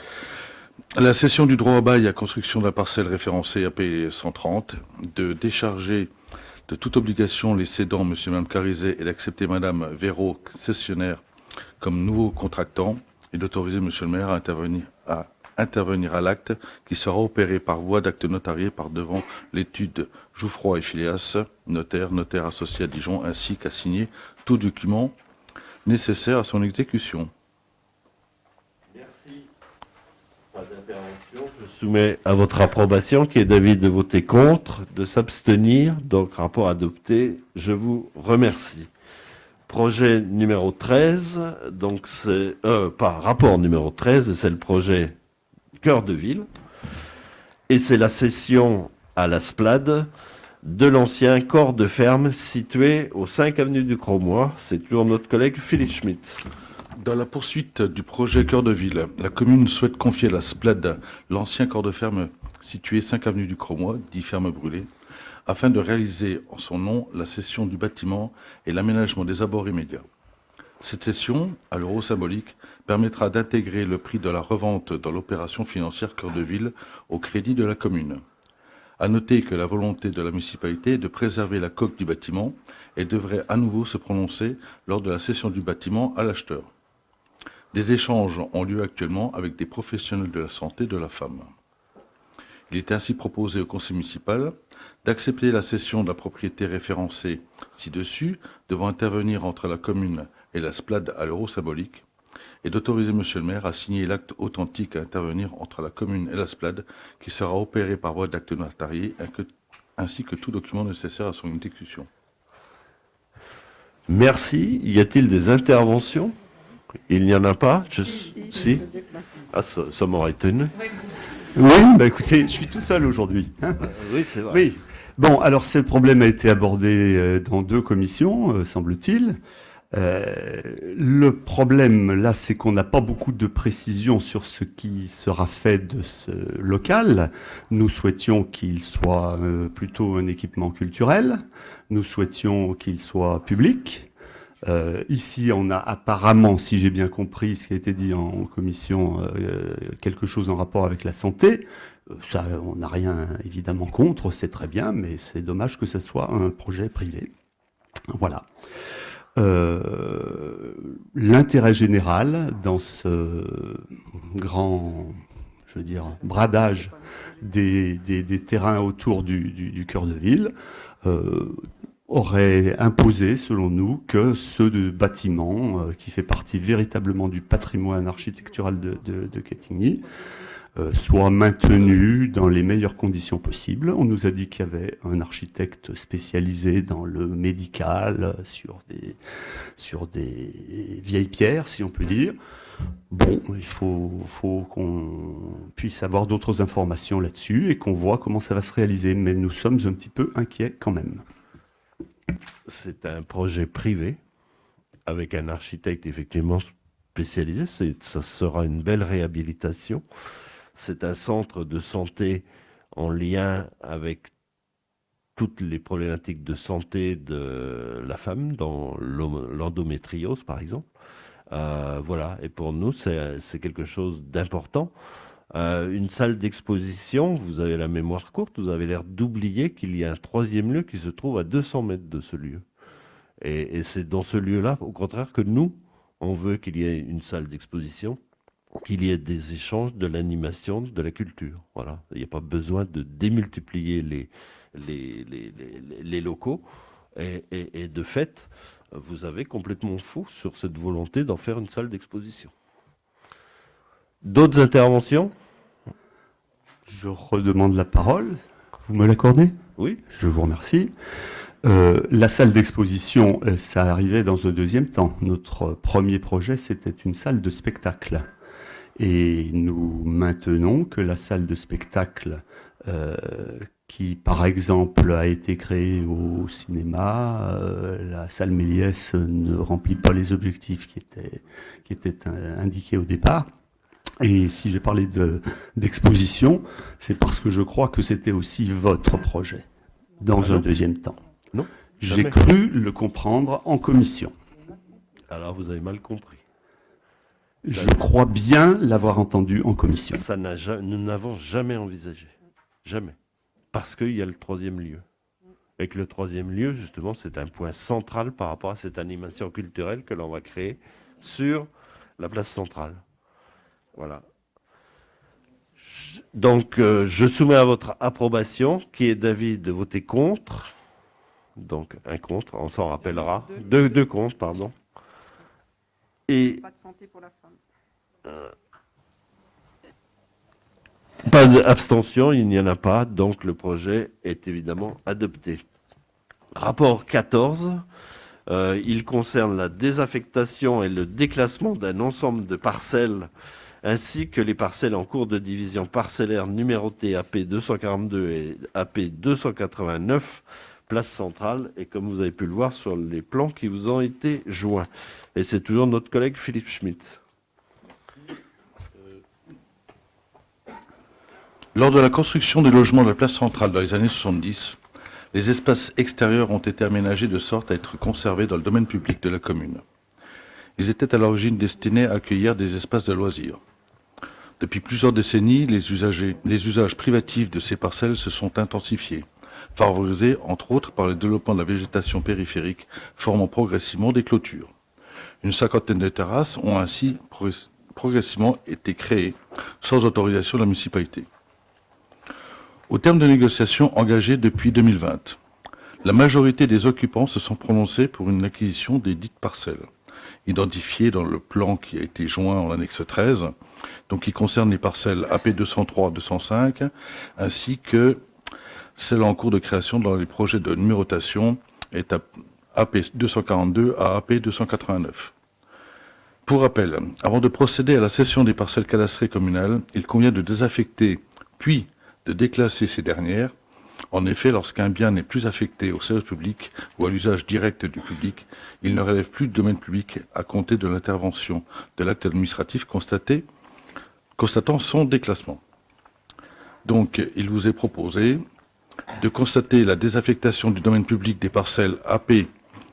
la cession du droit au bail à construction de la parcelle référencée AP 130, de décharger de toute obligation les cédants, monsieur et madame Carizet, et d'accepter madame Véraud, cessionnaire, comme nouveau contractant, et d'autoriser monsieur le maire à intervenir à l'acte qui sera opéré par voie d'acte notarié par devant l'étude Jouffroy et Phileas, notaire associé à Dijon, ainsi qu'à signer tout document nécessaire à son exécution. Merci. Pas d'intervention. Je soumets à votre approbation qui est d'avis de voter contre, de s'abstenir. Donc, rapport adopté. Je vous remercie. Projet numéro 13, donc c'est pas rapport numéro 13, et c'est le projet Cœur de Ville. Et c'est la cession à la Splade de l'ancien corps de ferme situé au 5 avenue du Cromois. C'est toujours notre collègue Philippe Schmitt. Dans la poursuite du projet Cœur de Ville, la commune souhaite confier à la Splade l'ancien corps de ferme situé 5 avenue du Cromois, dit ferme brûlée, afin de réaliser en son nom la cession du bâtiment et l'aménagement des abords immédiats. Cette cession, à l'euro symbolique, permettra d'intégrer le prix de la revente dans l'opération financière Cœur de Ville au crédit de la commune. À noter que la volonté de la municipalité est de préserver la coque du bâtiment et devrait à nouveau se prononcer lors de la cession du bâtiment à l'acheteur. Des échanges ont lieu actuellement avec des professionnels de la santé de la femme. Il est ainsi proposé au conseil municipal d'accepter la cession de la propriété référencée ci-dessus, devant intervenir entre la commune et la Splade à l'euro symbolique, et d'autoriser monsieur le maire à signer l'acte authentique à intervenir entre la commune et la Splade, qui sera opéré par voie d'acte notarié, ainsi que tout document nécessaire à son exécution. Merci. Y a-t-il des interventions? Il n'y en a pas? Si. Ah, ça m'aurait tenu. Oui, écoutez, je suis tout seul aujourd'hui. Hein. Oui, c'est vrai. Oui. Bon, alors ce problème a été abordé dans 2 commissions, semble-t-il. Le problème, là, c'est qu'on n'a pas beaucoup de précisions sur ce qui sera fait de ce local. Nous souhaitions qu'il soit plutôt un équipement culturel. Nous souhaitions qu'il soit public. Ici, on a apparemment, si j'ai bien compris ce qui a été dit en commission, quelque chose en rapport avec la santé. Ça, on n'a rien évidemment contre, c'est très bien, mais c'est dommage que ce soit un projet privé. Voilà. L'intérêt général dans ce grand, je veux dire, bradage des terrains autour du cœur de ville aurait imposé, selon nous, que ce bâtiment qui fait partie véritablement du patrimoine architectural de Quetigny soit maintenu dans les meilleures conditions possibles. On nous a dit qu'il y avait un architecte spécialisé dans le médical, sur des vieilles pierres, si on peut dire. Bon, il faut qu'on puisse avoir d'autres informations là-dessus et qu'on voit comment ça va se réaliser. Mais nous sommes un petit peu inquiets quand même. C'est un projet privé avec un architecte effectivement spécialisé. Ça sera une belle réhabilitation. C'est un centre de santé en lien avec toutes les problématiques de santé de la femme, dans l'endométriose par exemple. Voilà, et pour nous, c'est quelque chose d'important. Une salle d'exposition, vous avez la mémoire courte, vous avez l'air d'oublier qu'il y a un 3e lieu qui se trouve à 200 mètres de ce lieu. Et c'est dans ce lieu-là, au contraire, que nous, on veut qu'il y ait une salle d'exposition, qu'il y ait des échanges, de l'animation, de la culture. Voilà. Il n'y a pas besoin de démultiplier les locaux. Et de fait, vous avez complètement faux sur cette volonté d'en faire une salle d'exposition. D'autres interventions? Je redemande la parole. Vous me l'accordez? Oui. Je vous remercie. La salle d'exposition, ça arrivait dans un deuxième temps. Notre premier projet, c'était une salle de spectacle. Et nous maintenons que la salle de spectacle, qui par exemple a été créée au cinéma, la salle Méliès ne remplit pas les objectifs qui étaient indiqués au départ. Et si j'ai parlé d'exposition, c'est parce que je crois que c'était aussi votre projet, dans un deuxième temps. Non. J'ai Jamais. cru le comprendre en commission. Alors vous avez mal compris. Je crois bien l'avoir entendu en commission. Nous n'avons jamais envisagé. Jamais. Parce qu'il y a le troisième lieu. Et que le troisième lieu, justement, c'est un point central par rapport à cette animation culturelle que l'on va créer sur la place centrale. Voilà. Donc, je soumets à votre approbation, qui est d'avis de voter contre. Donc, un contre, on s'en rappellera. Deux contre, pardon. Et Pas de santé pour la femme. pas d'abstention, il n'y en a pas, donc le projet est évidemment adopté. Rapport 14, il concerne la désaffectation et le déclassement d'un ensemble de parcelles, ainsi que les parcelles en cours de division parcellaire numérotées AP 242 et AP 289, place centrale, et comme vous avez pu le voir sur les plans qui vous ont été joints. Et c'est toujours notre collègue Philippe Schmitt. Lors de la construction des logements de la place centrale dans les années 70, les espaces extérieurs ont été aménagés de sorte à être conservés dans le domaine public de la commune. Ils étaient à l'origine destinés à accueillir des espaces de loisirs. Depuis plusieurs décennies, les usages privatifs de ces parcelles se sont intensifiés, favorisés entre autres par le développement de la végétation périphérique, formant progressivement des clôtures. Une cinquantaine de terrasses ont ainsi progressivement été créées sans autorisation de la municipalité. Au terme de négociations engagées depuis 2020, la majorité des occupants se sont prononcés pour une acquisition des dites parcelles, identifiées dans le plan qui a été joint en annexe 13, donc qui concerne les parcelles AP 203-205, ainsi que celles en cours de création dans les projets de numérotation AP 242 à AP 289. Pour rappel, avant de procéder à la cession des parcelles cadastrées communales, il convient de désaffecter, puis de déclasser ces dernières. En effet, lorsqu'un bien n'est plus affecté au service public ou à l'usage direct du public, il ne relève plus du domaine public à compter de l'intervention de l'acte administratif constatant son déclassement. Donc, il vous est proposé de constater la désaffectation du domaine public des parcelles AP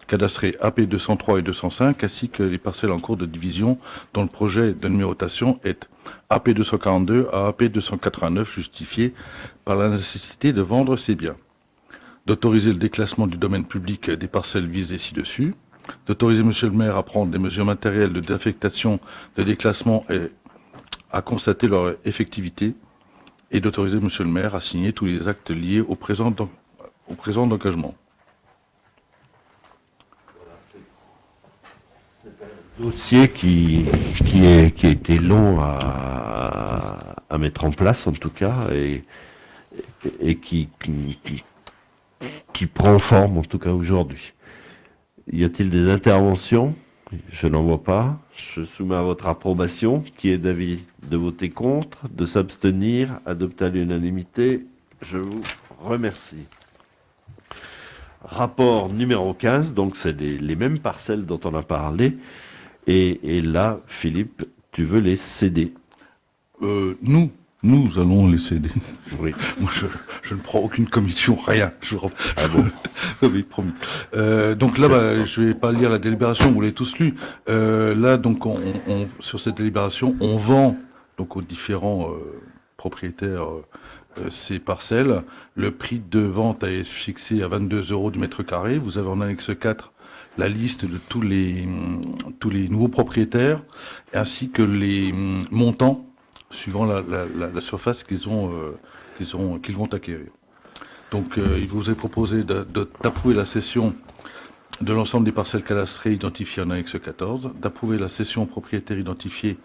cadastrées AP 203 et 205, ainsi que les parcelles en cours de division dont le projet de numérotation est AP 242 à AP 289, justifié par la nécessité de vendre ces biens. D'autoriser le déclassement du domaine public des parcelles visées ci-dessus, d'autoriser monsieur le maire à prendre des mesures matérielles de désaffectation, de déclassement et à constater leur effectivité, et d'autoriser monsieur le maire à signer tous les actes liés au présent engagement. Dossier qui a été long à mettre en place en tout cas et qui prend forme en tout cas aujourd'hui. Y a-t-il des interventions? Je n'en vois pas. Je soumets à votre approbation, qui est d'avis de voter contre, de s'abstenir, adopter à l'unanimité. Je vous remercie. Rapport numéro 15, donc c'est les mêmes parcelles dont on a parlé. Et là, Philippe, tu veux les céder? Nous allons les céder. Oui. Moi, je ne prends aucune commission, rien. Ah bon? Oui, promis. Donc là, je vais pas lire la délibération, vous l'avez tous lu. Là, donc, sur cette délibération, on vend donc aux différents propriétaires ces parcelles. Le prix de vente est fixé à 22 € du mètre carré. Vous avez en annexe 4 la liste de tous les nouveaux propriétaires, ainsi que les montants suivant la surface qu'ils vont acquérir. Donc, il vous est proposé d'approuver la cession de l'ensemble des parcelles cadastrées identifiées en annexe 14, d'approuver la cession aux propriétaires identifiés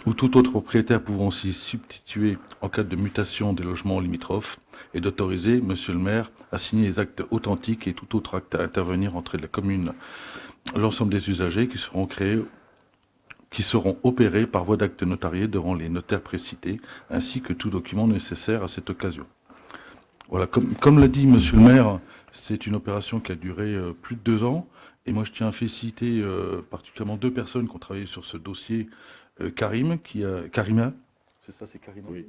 ou tout autre propriétaire pouvant s'y substituer en cas de mutation des logements limitrophes, et d'autoriser, monsieur le maire, à signer les actes authentiques et tout autre acte à intervenir entre la commune, l'ensemble des usagers qui seront opérés par voie d'acte notarié devant les notaires précités, ainsi que tout document nécessaire à cette occasion. Voilà, comme l'a dit monsieur le maire, c'est une opération qui a duré plus de 2 ans, et moi je tiens à féliciter particulièrement 2 personnes qui ont travaillé sur ce dossier, Karima, c'est ça, c'est Karima, oui.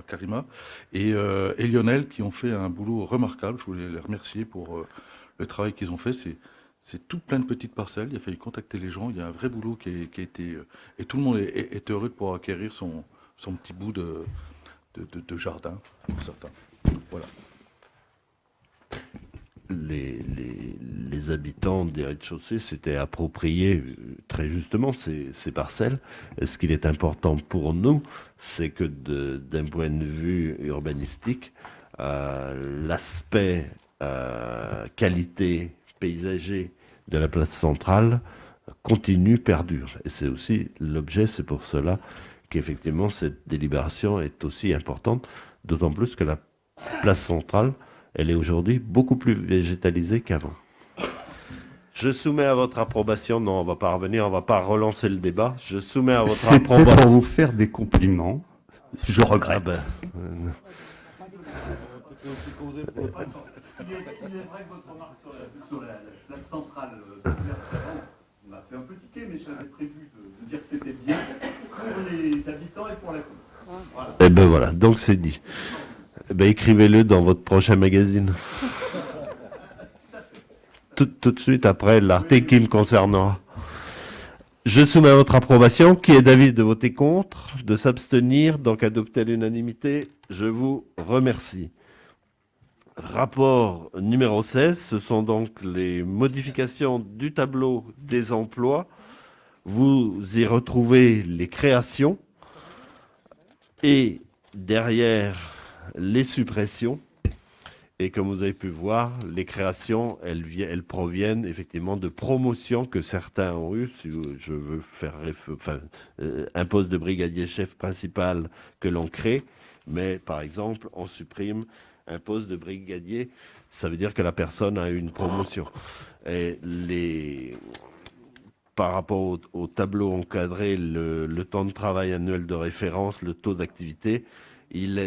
Karima, et Lionel, qui ont fait un boulot remarquable. Je voulais les remercier pour le travail qu'ils ont fait. C'est tout plein de petites parcelles. Il a fallu contacter les gens. Il y a un vrai boulot qui a été... et tout le monde est heureux de pouvoir acquérir son petit bout de jardin, pour certains. Voilà. Les habitants des rez-de-chaussée s'étaient appropriés très justement ces parcelles. Et ce qu'il est important pour nous, c'est que d'un point de vue urbanistique, l'aspect qualité paysager de la place centrale perdure. Et c'est aussi l'objet, c'est pour cela qu'effectivement cette délibération est aussi importante, d'autant plus que la place centrale, elle est aujourd'hui beaucoup plus végétalisée qu'avant. Je soumets à votre approbation. Non, on ne va pas revenir, on ne va pas relancer le débat. Je soumets à votre approbation. C'était pour vous faire des compliments. Je regrette. Il est vrai que votre remarque sur la place centrale m'a fait un peu tiquer, mais j'avais prévu de dire que c'était bien pour les habitants et pour la commune. Voilà. Et ben voilà, donc c'est dit. Ben, écrivez-le dans votre prochain magazine. Tout de suite après l'article qui me concernera. Je soumets à votre approbation. Qui est d'avis de voter contre, de s'abstenir, donc adopter à l'unanimité. Je vous remercie. Rapport numéro 16, ce sont donc les modifications du tableau des emplois. Vous y retrouvez les créations et derrière les suppressions. Et comme vous avez pu voir, les créations, elles proviennent effectivement de promotions que certains ont eues. Si je veux faire un poste de brigadier chef principal que l'on crée, mais par exemple, on supprime un poste de brigadier, ça veut dire que la personne a eu une promotion. Et par rapport au tableau encadré, le temps de travail annuel de référence, le taux d'activité,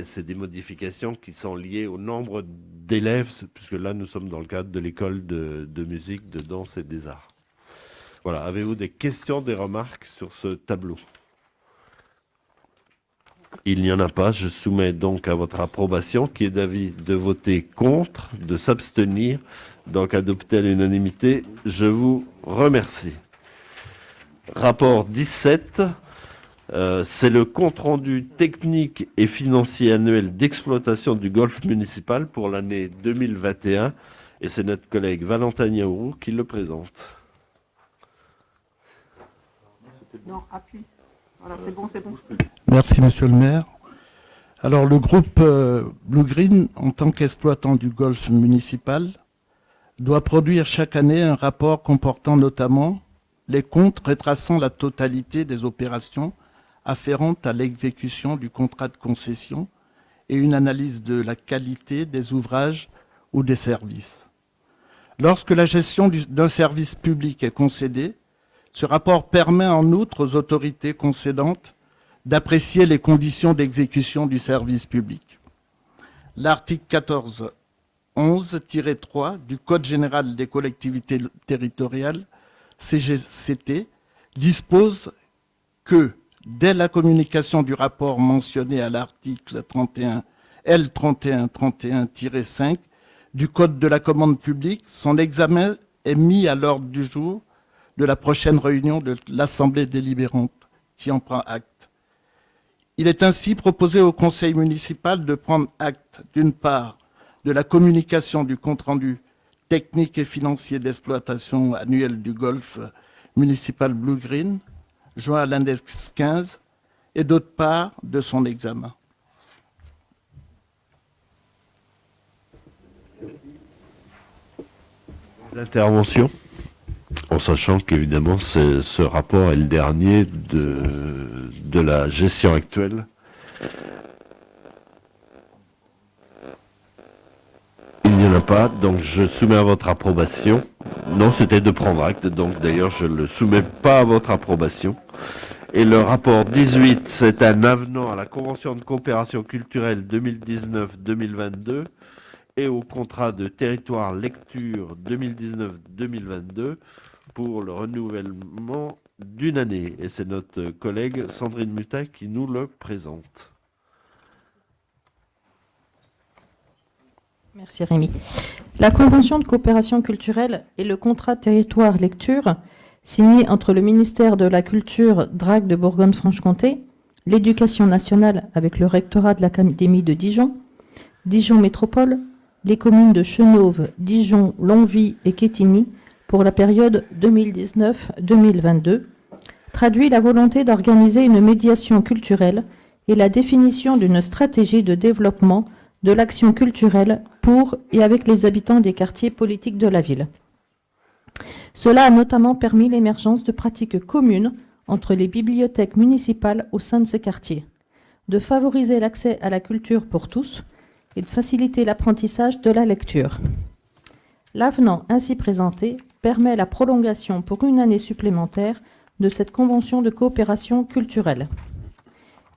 c'est des modifications qui sont liées au nombre d'élèves, puisque là, nous sommes dans le cadre de l'école de musique, de danse et des arts. Voilà, avez-vous des questions, des remarques sur ce tableau? Il n'y en a pas. Je soumets donc à votre approbation, qui est d'avis de voter contre, de s'abstenir, donc adopté à l'unanimité. Je vous remercie. Rapport 17. C'est le compte-rendu technique et financier annuel d'exploitation du golf municipal pour l'année 2021. Et c'est notre collègue Valentin Niaourou qui le présente. Non, appuie. Voilà, c'est bon, c'est bon. Merci, monsieur le maire. Alors, le groupe Blue Green, en tant qu'exploitant du golf municipal, doit produire chaque année un rapport comportant notamment les comptes retraçant la totalité des opérations afférentes à l'exécution du contrat de concession et une analyse de la qualité des ouvrages ou des services. Lorsque la gestion d'un service public est concédée, ce rapport permet en outre aux autorités concédantes d'apprécier les conditions d'exécution du service public. L'article 1411-3 du Code général des collectivités territoriales, CGCT, dispose que, dès la communication du rapport mentionné à l'article L3131-5 du Code de la commande publique, son examen est mis à l'ordre du jour de la prochaine réunion de l'Assemblée délibérante qui en prend acte. Il est ainsi proposé au Conseil municipal de prendre acte, d'une part, de la communication du compte-rendu technique et financier d'exploitation annuelle du golf municipal Blue Green, joint à l'index 15, et d'autre part, de son examen. Des interventions, en sachant qu'évidemment ce rapport est le dernier de la gestion actuelle. Il n'y en a pas, donc je soumets à votre approbation. Non, c'était de prendre acte, donc d'ailleurs je ne le soumets pas à votre approbation. Et le rapport 18, c'est un avenant à la Convention de coopération culturelle 2019-2022 et au contrat de territoire lecture 2019-2022 pour le renouvellement d'une année. Et c'est notre collègue Sandrine Mutin qui nous le présente. Merci Rémi. La convention de coopération culturelle et le contrat territoire lecture signé entre le ministère de la Culture DRAC de Bourgogne-Franche-Comté, l'Éducation nationale avec le rectorat de l'Académie de Dijon, Dijon Métropole, les communes de Chenôve, Dijon, Longwy et Quetigny pour la période 2019-2022, traduit la volonté d'organiser une médiation culturelle et la définition d'une stratégie de développement de l'action culturelle pour et avec les habitants des quartiers politiques de la ville. Cela a notamment permis l'émergence de pratiques communes entre les bibliothèques municipales au sein de ces quartiers, de favoriser l'accès à la culture pour tous et de faciliter l'apprentissage de la lecture. L'avenant ainsi présenté permet la prolongation pour une année supplémentaire de cette convention de coopération culturelle.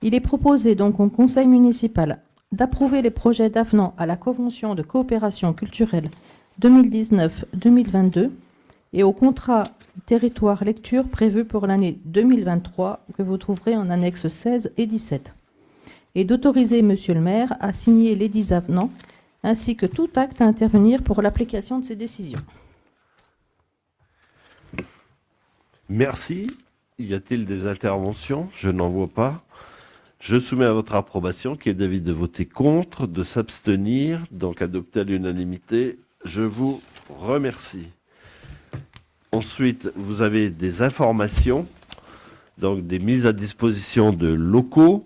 Il est proposé donc au Conseil municipal d'approuver les projets d'avenant à la Convention de coopération culturelle 2019-2022 et au contrat territoire lecture prévu pour l'année 2023 que vous trouverez en annexe 16 et 17, et d'autoriser Monsieur le maire à signer les 10 avenants ainsi que tout acte à intervenir pour l'application de ces décisions. Merci. Y a-t-il des interventions? Je n'en vois pas. Je soumets à votre approbation qui est d'avis de voter contre, de s'abstenir, donc adopté à l'unanimité. Je vous remercie. Ensuite, vous avez des informations, donc des mises à disposition de locaux.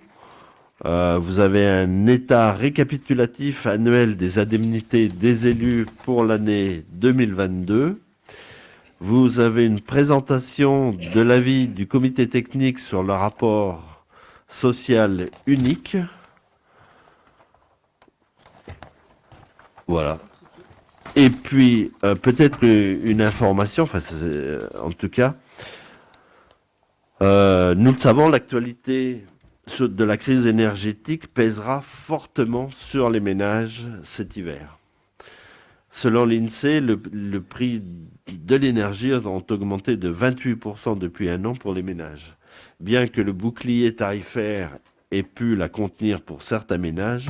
Vous avez un état récapitulatif annuel des indemnités des élus pour l'année 2022. Vous avez une présentation de l'avis du comité technique sur le rapport social unique. Voilà. Et puis, peut-être une information, enfin, en tout cas, nous le savons, l'actualité de la crise énergétique pèsera fortement sur les ménages cet hiver. Selon l'INSEE, le prix de l'énergie a augmenté de 28% depuis un an pour les ménages. Bien que le bouclier tarifaire ait pu la contenir pour certains ménages,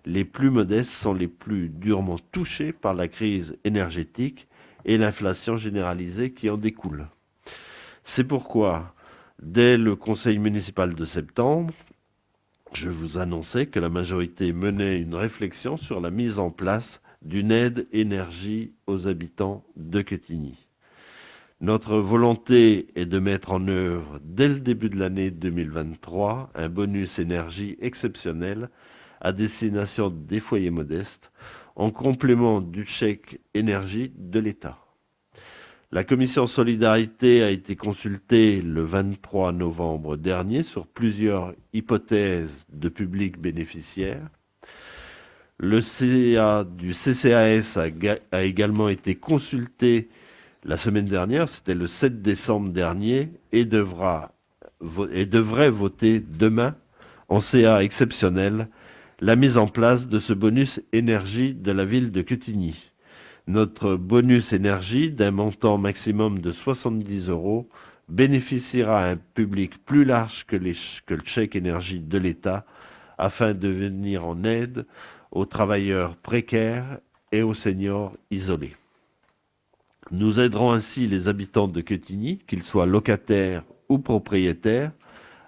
les plus modestes sont les plus durement touchés par la crise énergétique et l'inflation généralisée qui en découle. C'est pourquoi, dès le conseil municipal de septembre, je vous annonçais que la majorité menait une réflexion sur la mise en place d'une aide énergie aux habitants de Quetigny. Notre volonté est de mettre en œuvre, dès le début de l'année 2023, un bonus énergie exceptionnel à destination des foyers modestes, en complément du chèque énergie de l'État. La commission Solidarité a été consultée le 23 novembre dernier sur plusieurs hypothèses de publics bénéficiaires. Le CA du CCAS a également été consulté la semaine dernière, c'était le 7 décembre dernier, et devrait voter demain en CA exceptionnel la mise en place de ce bonus énergie de la ville de Quetigny. Notre bonus énergie d'un montant maximum de 70 € bénéficiera à un public plus large que le chèque énergie de l'État afin de venir en aide aux travailleurs précaires et aux seniors isolés. Nous aiderons ainsi les habitants de Quetigny, qu'ils soient locataires ou propriétaires,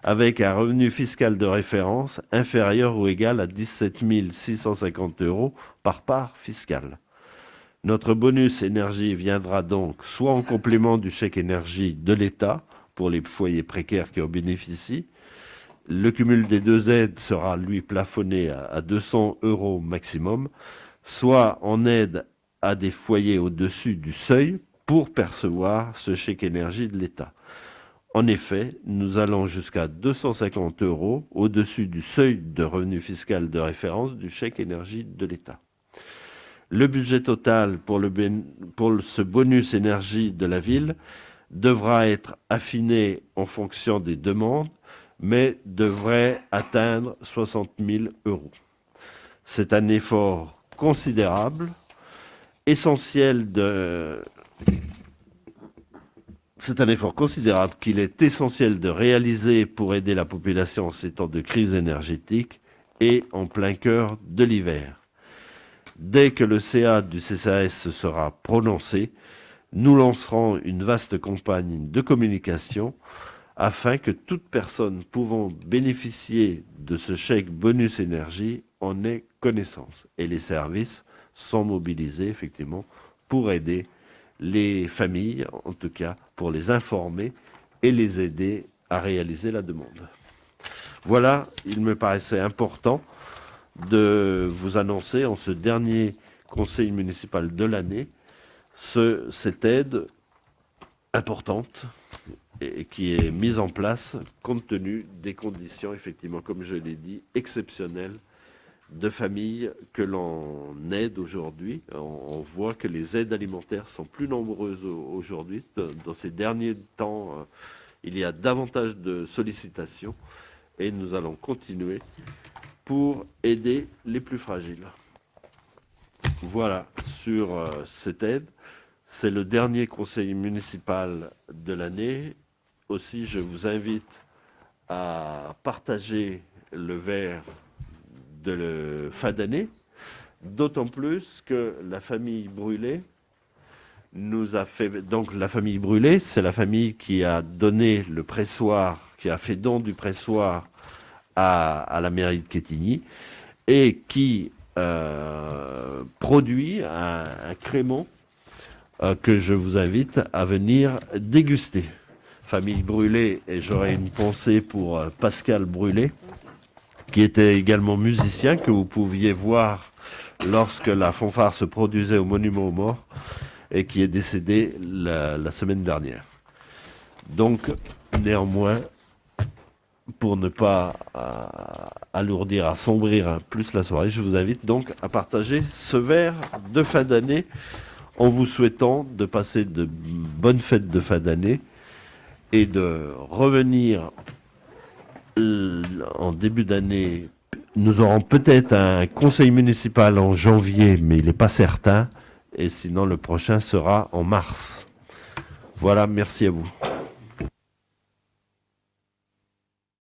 avec un revenu fiscal de référence inférieur ou égal à 17 650 € par part fiscale. Notre bonus énergie viendra donc soit en complément du chèque énergie de l'État pour les foyers précaires qui en bénéficient. Le cumul des deux aides sera, lui, plafonné à 200 € maximum, soit en aide à des foyers au-dessus du seuil pour percevoir ce chèque énergie de l'État. En effet, nous allons jusqu'à 250 € au-dessus du seuil de revenu fiscal de référence du chèque énergie de l'État. Le budget total pour ce bonus énergie de la ville devra être affiné en fonction des demandes, mais devrait atteindre 60 000 €. C'est un effort considérable, C'est un effort considérable qu'il est essentiel de réaliser pour aider la population en ces temps de crise énergétique et en plein cœur de l'hiver. Dès que le CA du CCAS se sera prononcé, nous lancerons une vaste campagne de communication afin que toute personne pouvant bénéficier de ce chèque bonus énergie en ait connaissance. Et les services sont mobilisés effectivement pour aider les familles, en tout cas pour les informer et les aider à réaliser la demande. Voilà, il me paraissait important de vous annoncer en ce dernier conseil municipal de l'année cette aide importante et qui est mise en place compte tenu des conditions, effectivement, comme je l'ai dit, exceptionnelles de familles que l'on aide aujourd'hui. On voit que les aides alimentaires sont plus nombreuses aujourd'hui. Dans ces derniers temps, il y a davantage de sollicitations et nous allons continuer pour aider les plus fragiles. Voilà, sur cette aide. C'est le dernier conseil municipal de l'année. Aussi, je vous invite à partager le verre de fin d'année, d'autant plus que la famille Brûlé nous a fait... Donc la famille Brûlé, c'est la famille qui a donné le pressoir, qui a fait don du pressoir à la mairie de Quetigny et qui produit un crémant que je vous invite à venir déguster. Famille Brûlé, et j'aurais une pensée pour Pascal Brûlé, qui était également musicien, que vous pouviez voir lorsque la fanfare se produisait au Monument aux Morts, et qui est décédé la semaine dernière. Donc, néanmoins, pour ne pas alourdir, assombrir plus la soirée, je vous invite donc à partager ce verre de fin d'année en vous souhaitant de passer de bonnes fêtes de fin d'année et de revenir en début d'année. Nous aurons peut-être un conseil municipal en janvier, mais il n'est pas certain. Et sinon, le prochain sera en mars. Voilà, merci à vous.